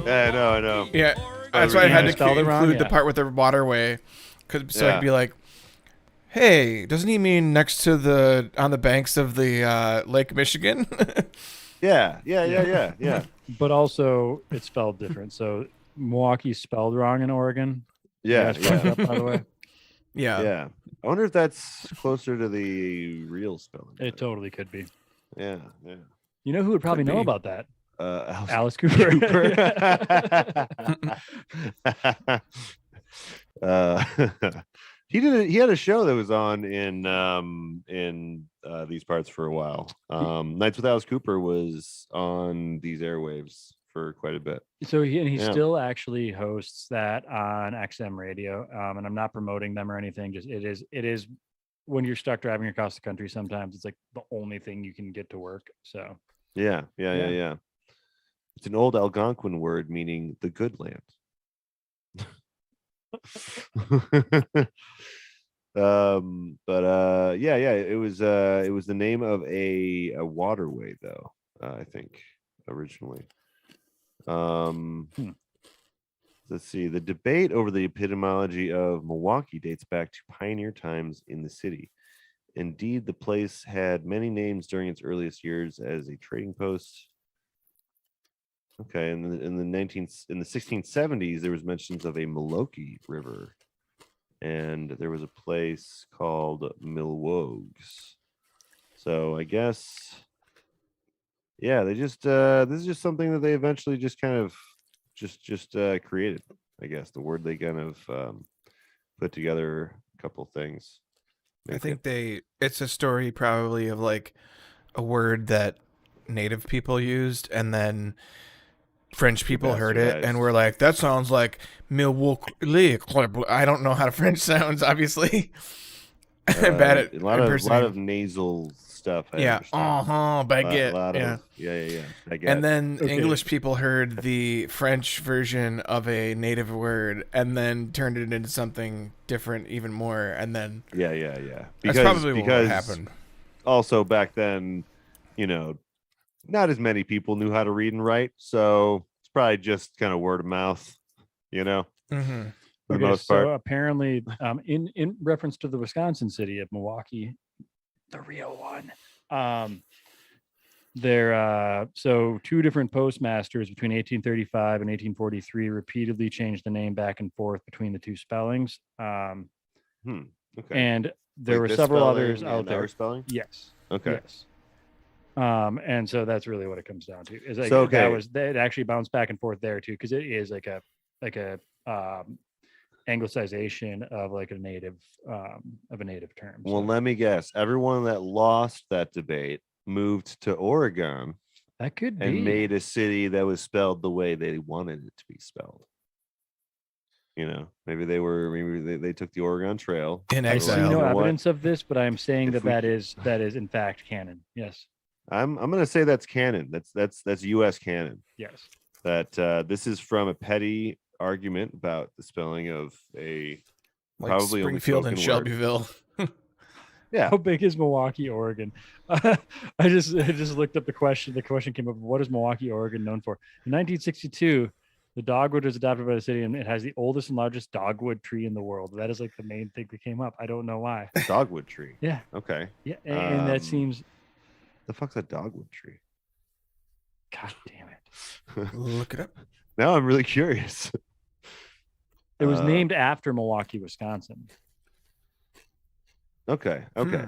yeah, I know. Yeah, that's why I had to spelled it wrong, include the part with the waterway, so I'd be like, Hey, doesn't he mean next to on the banks of the Lake Michigan? Yeah. But also, it's spelled different. So Milwaukee's spelled wrong in Oregon. Yeah, That's fucked up, by the way. Yeah. I wonder if that's closer to the real spelling. It totally could be. Yeah. You know who would probably Could know be. about that? Alice Cooper. He had a show that was on in these parts for a while. Nights with Alice Cooper was on these airwaves for quite a bit. So he Yeah. still actually hosts that on XM radio. And I'm not promoting them or anything. Just it is when you're stuck driving across the country, sometimes it's like the only thing you can get to work. So Yeah. It's an old Algonquin word meaning the good land. It was the name of a waterway though, I think originally. Let's see. The debate over the etymology of Milwaukee dates back to pioneer times in the city. Indeed, the place had many names during its earliest years as a trading post. Okay, in the 1670s, there was mentions of a Milwaukee River, and there was a place called Milwogues. So I guess, yeah, they just this is just something that they eventually just kind of just created. I guess the word they kind of put together a couple things. I think it's a story probably of like a word that native people used, and then French people heard it and were like, that sounds like Milwaukee. I don't know how to French sounds, obviously. I'm bad at a lot of nasal stuff. Baguette. Yeah. And then English people heard the French version of a native word and then turned it into something different even more. And then yeah. That's probably what happened. Also back then, not as many people knew how to read and write, so it's probably just kind of word of mouth, Mm-hmm. For the most part. So apparently, in reference to the Wisconsin city of Milwaukee, the real one, so two different postmasters between 1835 and 1843 repeatedly changed the name back and forth between the two spellings. Okay. And there were several others out there. Our spelling? Yes. Okay. Yes. And so that's really what it comes down to. Is like So, okay. it actually bounced back and forth there too, because it is like a anglicization of like a native term. Well, let me guess. Everyone that lost that debate moved to Oregon. That could be. And made a city that was spelled the way they wanted it to be spelled. Maybe they took the Oregon Trail. I see no evidence of this, but I'm saying that is in fact canon. Yes. I'm gonna say that's canon. That's U.S. canon. Yes. That this is from a petty argument about the spelling of a like probably Springfield and Shelbyville. Yeah. How big is Milwaukee, Oregon? I just looked up the question. The question came up: what is Milwaukee, Oregon known for? In 1962, the dogwood was adopted by the city, and it has the oldest and largest dogwood tree in the world. That is like the main thing that came up. I don't know why. Dogwood tree. Yeah. Okay. Yeah, and that seems. The fuck's a dogwood tree? God damn it! Look it up. Now I'm really curious. It was named after Milwaukee, Wisconsin. Okay.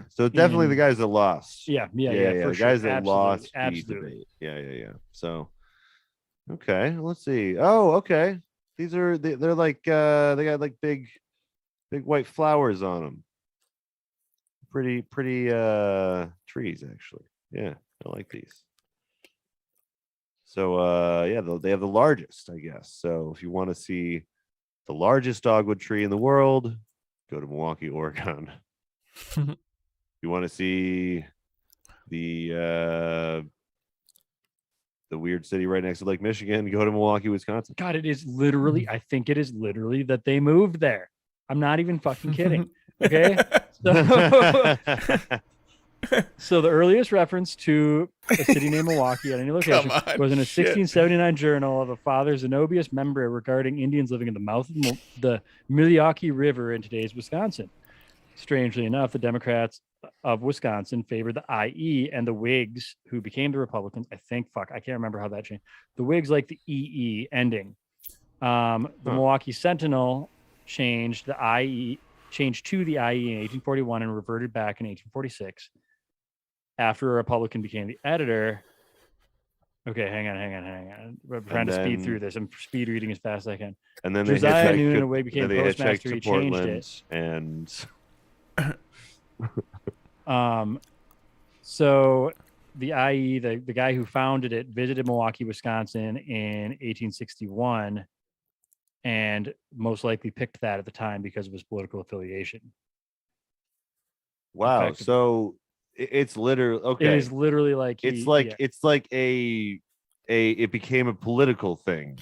So definitely the guys that lost. Yeah. The guys that lost the absolutely. debate. Yeah. So, okay, let's see. Oh, okay. These are they're like they got like big white flowers on them. Pretty trees actually. Yeah, I like these. So they have the largest, I guess. So if you want to see the largest dogwood tree in the world, go to Milwaukee, Oregon. You want to see the weird city right next to Lake Michigan, go to Milwaukee, Wisconsin. God, it is literally, I think it is literally that they moved there. I'm not even fucking kidding. Okay. So the earliest reference to a city named Milwaukee at any location was in a 1679 journal of a Father Zenobius member regarding Indians living in the mouth of the Milwaukee River in today's Wisconsin. strangely enough, the Democrats of Wisconsin favored the IE, and the Whigs, who became the Republicans, I can't remember how that changed. The Whigs like the EE ending. The Milwaukee Sentinel changed to the IE in 1841 and reverted back in 1846. After a Republican became the editor. Okay, hang on. I'm trying to speed through this. I'm speed reading as fast as I can. And then Josiah they Noonan, a Whig, became postmaster. He changed it. And so the IE, the guy who founded it, visited Milwaukee, Wisconsin in 1861, and most likely picked that at the time because of his political affiliation. Wow. So it's literally okay. It is literally like it became a political thing.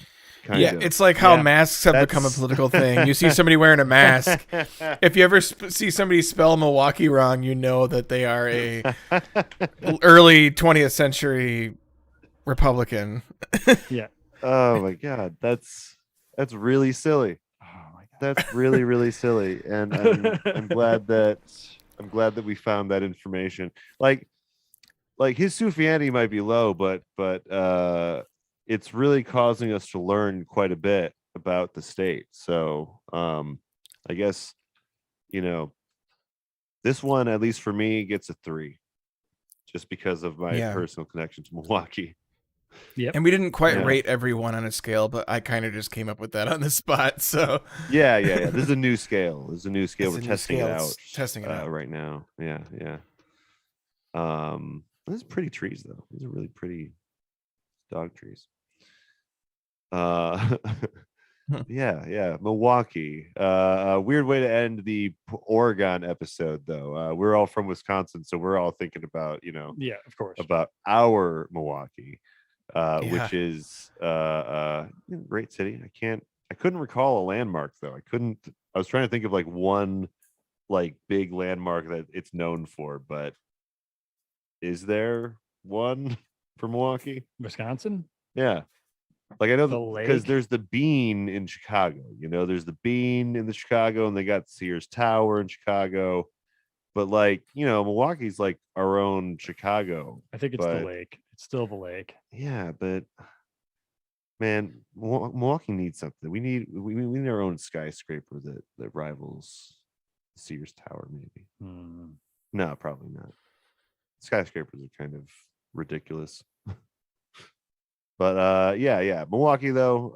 It's like how masks have become a political thing. You see somebody wearing a mask. If you ever see somebody spell Milwaukee wrong, you know that they are a early 20th century Republican. Yeah. Oh my God, that's really silly. Oh my God, that's really really silly, and I'm glad that we found that information. Like his Sufjanity might be low, but it's really causing us to learn quite a bit about the state. So I guess, this one, at least for me, gets a 3 just because of my personal connection to Milwaukee. Yep. And we didn't quite rate everyone on a scale, but I kind of just came up with that on the spot. So yeah. This is a new scale. We're testing it out. Testing it out right now. Yeah. These are pretty trees, though. These are really pretty dog trees. Yeah. Milwaukee. Weird way to end the Oregon episode, though. We're all from Wisconsin, so we're all thinking about, of course, about our Milwaukee, which is great city. I couldn't recall a landmark, though. I was trying to think of like one big landmark that it's known for, but is there one for Milwaukee? Wisconsin? Yeah. Like I know because lake? there's the Bean in Chicago, there's the Bean in the Chicago, and they got Sears Tower in Chicago. But Milwaukee's like our own Chicago. I think it's the lake. It's still the lake. Yeah, but man, Milwaukee needs something. We need our own skyscraper that rivals Sears Tower, maybe. No, probably not. Skyscrapers are kind of ridiculous. But Milwaukee, though,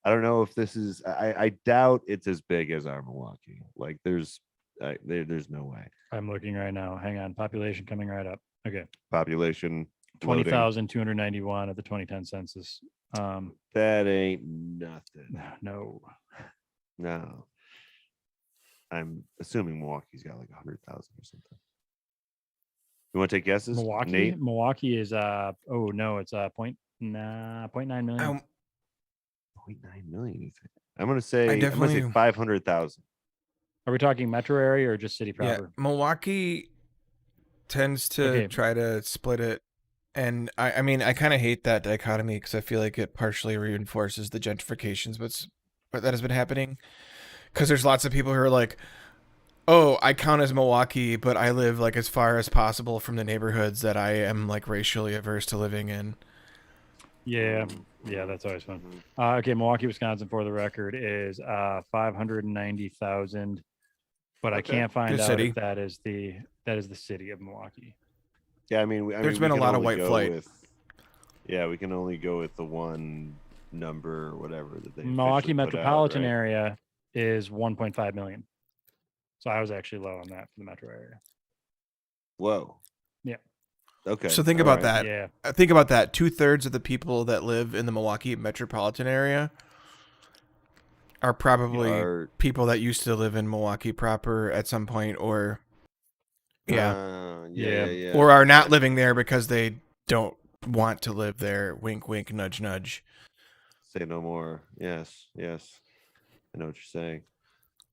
I don't know if this is. I doubt it's as big as our Milwaukee. Like there's no way. I'm looking right now. Hang on, population coming right up. Okay, population 20,291 at the 2010 census. That ain't nothing. No. I'm assuming Milwaukee's got like 100,000 or something. You want to take guesses? Milwaukee. Nate? Milwaukee is it's 0.9 million. 0.9 million. You think? I'm gonna say 500,000. Are we talking metro area or just city proper? Yeah, Milwaukee tends to try to split it, and I mean I kind of hate that dichotomy because I feel like it partially reinforces the gentrifications that has been happening. Because there's lots of people who are like, oh, I count as Milwaukee, but I live like as far as possible from the neighborhoods that I am like racially averse to living in. Yeah, that's always fun. Okay, Milwaukee, Wisconsin, for the record, is 590,000, but I can't find out if that is the city of Milwaukee. Yeah, I mean, there's been a lot of white flight. We can only go with the one number or whatever that they. Milwaukee metropolitan area is 1.5 million. So I was actually low on that for the metro area. Whoa. Yeah. Okay. So think about that. Yeah. Think about that. 2/3 of the people that live in the Milwaukee metropolitan area are probably people that used to live in Milwaukee proper at some point, or or are not living there because they don't want to live there. Wink, wink, nudge, nudge. Say no more. Yes. I know what you're saying.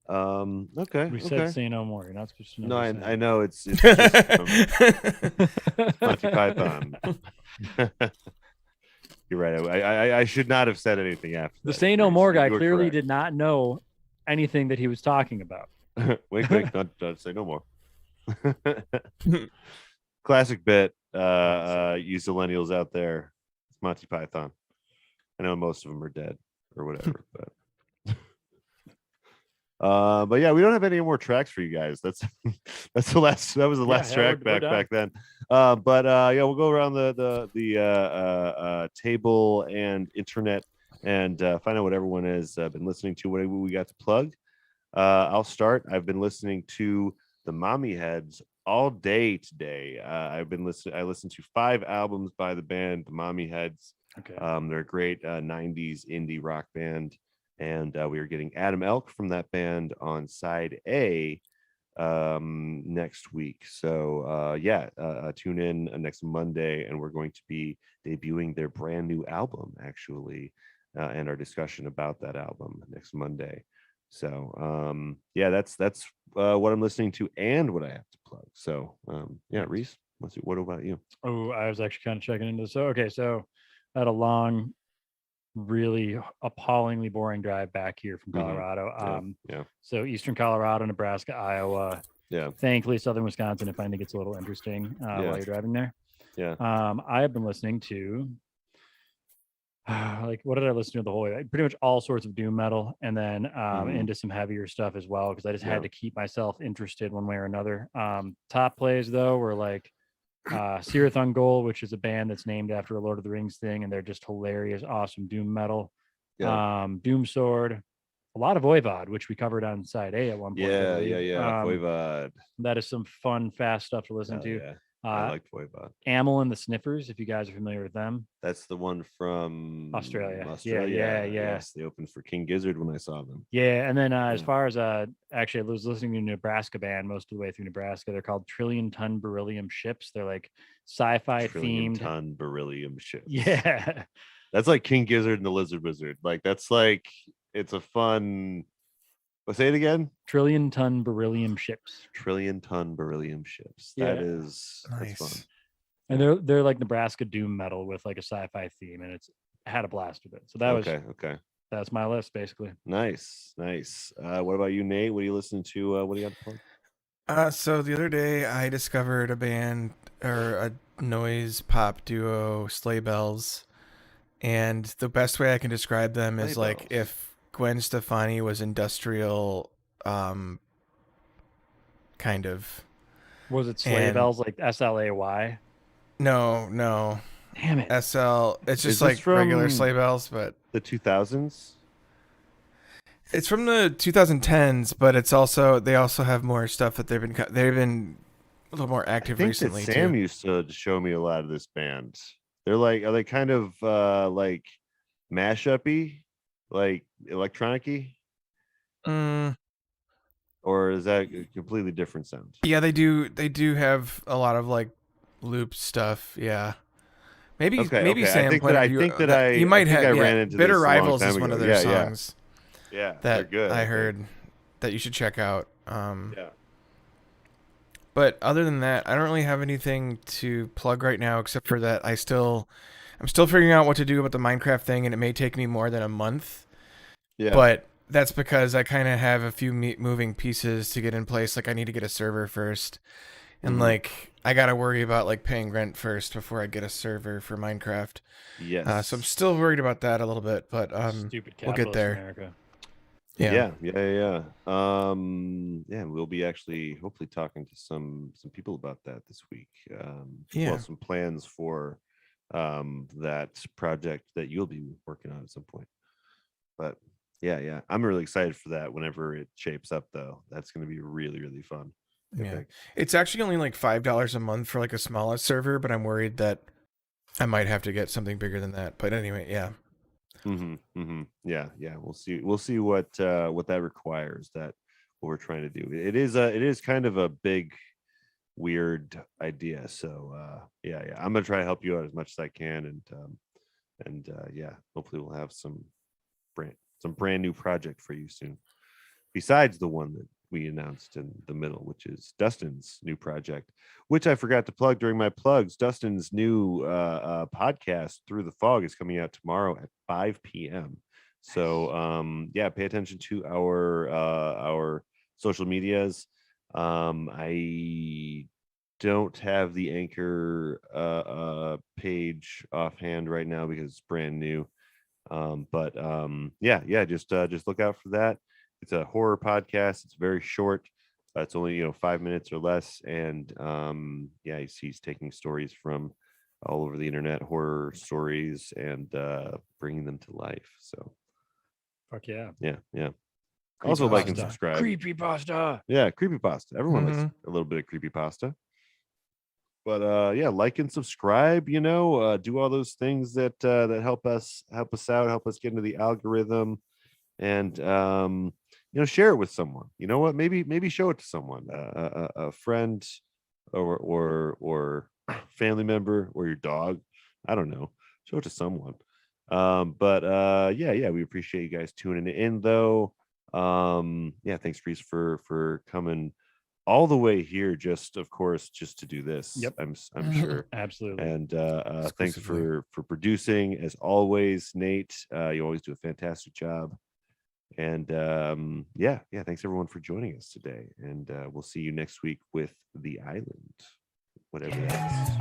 Okay. We said say no more. You're not supposed to know. No, I know it's just Monty Python. You're right. I should not have said anything after the say no more guy clearly did not know anything that he was talking about. Wink, wink, don't say no more. Classic bit. You millennials out there, it's Monty Python. I know most of them are dead or whatever, but yeah, we don't have any more tracks for you guys. That was the last track back then. Yeah, we'll go around the table and internet and find out what everyone has been listening to, what we got to plug. I'll start. I've been listening to the Mommy Heads all day today. I listened to 5 albums by the band the Mommy Heads. Okay. They're a great 90s indie rock band, and we are getting Adam Elk from that band on side A next week. So tune in next Monday, and we're going to be debuting their brand new album actually, and our discussion about that album next Monday. So that's what I'm listening to and what I have to plug. So Reese, what about you? Oh, I was actually kind of checking into this. So I had a long, really appallingly boring drive back here from Colorado. So Eastern Colorado, Nebraska, Iowa. Yeah. Thankfully, Southern Wisconsin, if I think it's a little interesting while you're driving there. Yeah. I have been listening to what did I listen to the whole way? Pretty much all sorts of doom metal, and then into some heavier stuff as well, because I just had to keep myself interested one way or another. Top plays though were like Cirith Ungol, which is a band that's named after a Lord of the Rings thing, and they're just hilarious, awesome doom metal. Doom Sword, a lot of Voivod, which we covered on side A at one point. Voivod. That is some fun, fast stuff to listen to. Yeah. I liked Voivod. Amyl and the Sniffers, if you guys are familiar with them. That's the one from Australia. Yeah. Yes, they opened for King Gizzard when I saw them. Yeah, and then as far as actually, I was listening to a Nebraska band most of the way through Nebraska. They're called Trillion Ton Beryllium Ships. They're like sci-fi themed. Ton Beryllium Ships. Yeah, that's like King Gizzard and the Lizard Wizard. Like that's like it's a fun. Say it again. Trillion Ton Beryllium Ships. Trillion Ton Beryllium Ships. That is nice. That's fun. And they're like Nebraska doom metal with like a sci-fi theme, and I had a blast with it. So that was okay. That's my list basically. Nice. What about you, Nate? What are you listening to? What do you got to plug? So the other day I discovered a band or a noise pop duo, Sleigh Bells, and the best way I can describe them is like if Gwen Stefani was industrial, kind of. Was it Sleigh Bells like SLAY? No. Damn it. SL. It's just like regular Sleigh Bells, but the 2000s. It's from the 2010s, but it's also they also have more stuff that they've been a little more active recently. That Sam used to show me a lot of this band. Are they kind of like mashup-y? Like electronic-y? Or is that a completely different sound? Yeah, they do have a lot of like loop stuff. Yeah, maybe Sam. I ran into Bitter this Rivals is one of their songs. Yeah, that they're good. I heard that you should check out. But other than that, I don't really have anything to plug right now, except for that I'm still figuring out what to do about the Minecraft thing, and it may take me more than a month. Yeah. But that's because I kind of have a few moving pieces to get in place. Like I need to get a server first, and like I got to worry about like paying rent first before I get a server for Minecraft. Yes. So I'm still worried about that a little bit, but we'll get there. America. Yeah. We'll be actually hopefully talking to some people about that this week. Some plans for that project that you'll be working on at some point. But yeah, I'm really excited for that. Whenever it shapes up, though, that's going to be really, really fun. Yeah, it's actually only like $5 a month for like a smallest server, but I'm worried that I might have to get something bigger than that. But anyway, yeah. Yeah. We'll see what that requires. What we're trying to do. It is kind of a big, weird idea. So I'm gonna try to help you out as much as I can, and hopefully we'll have some brand new project for you soon. Besides the one that we announced in the middle, which is Dustin's new project, which I forgot to plug during my plugs. Dustin's new podcast, Through the Fog, is coming out tomorrow at 5 p.m. So pay attention to our social medias. I don't have the Anchor page offhand right now because it's brand new. But just look out for that. It's a horror podcast. It's very short. It's only 5 minutes or less, and he's taking stories from all over the internet, horror stories, and bringing them to life. So, fuck yeah, yeah. Also, like and subscribe. Creepypasta. Yeah, creepypasta. Everyone likes a little bit of creepypasta. But like and subscribe. Do all those things that help us out, help us get into the algorithm, and share it with someone. You know what? Maybe show it to someone, a friend, or family member, or your dog. I don't know. Show it to someone. We appreciate you guys tuning in, though. Thanks, Reese, for coming all the way here, just to do this. Yep. I'm sure. Absolutely. And thanks for producing, as always, Nate. You always do a fantastic job. And thanks everyone for joining us today. And we'll see you next week with The Island, whatever that is.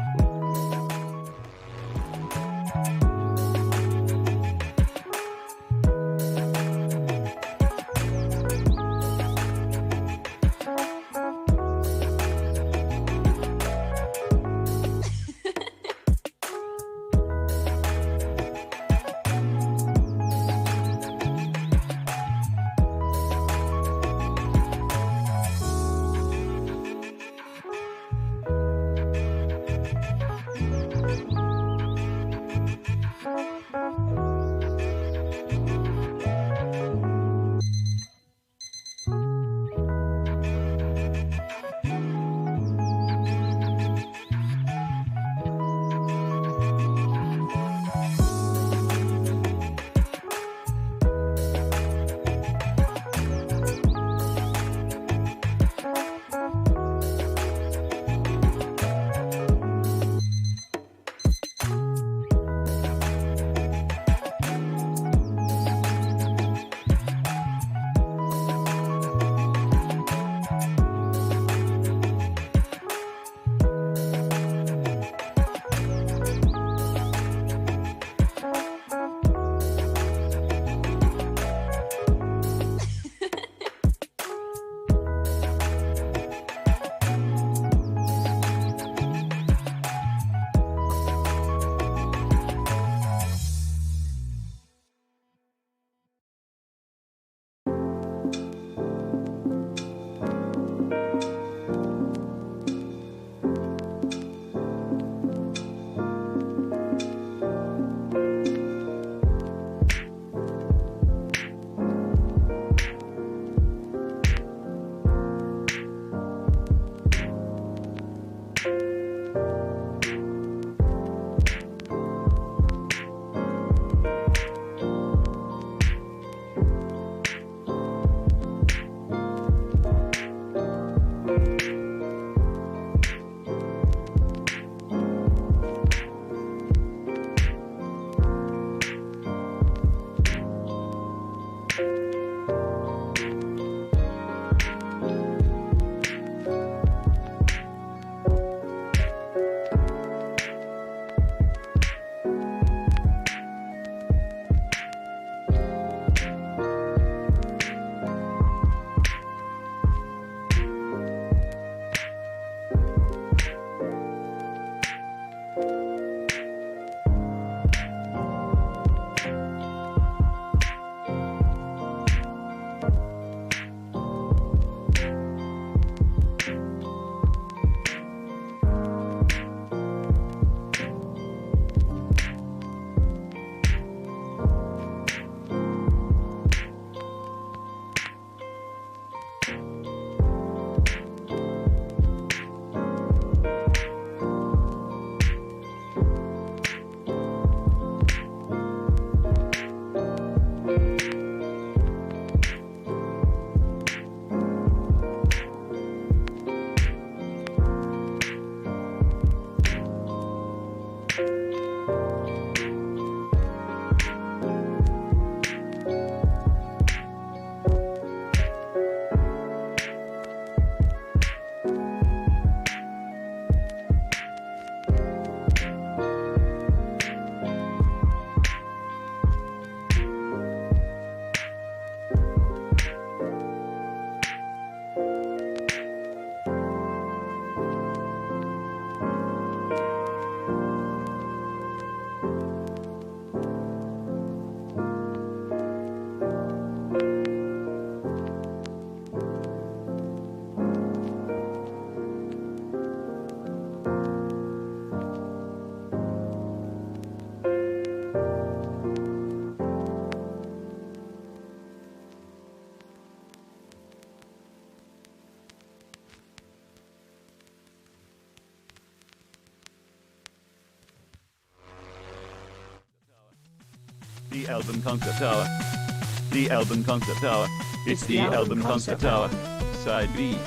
the album concept hour. The album concept hour. It's the album concept hour. Side B.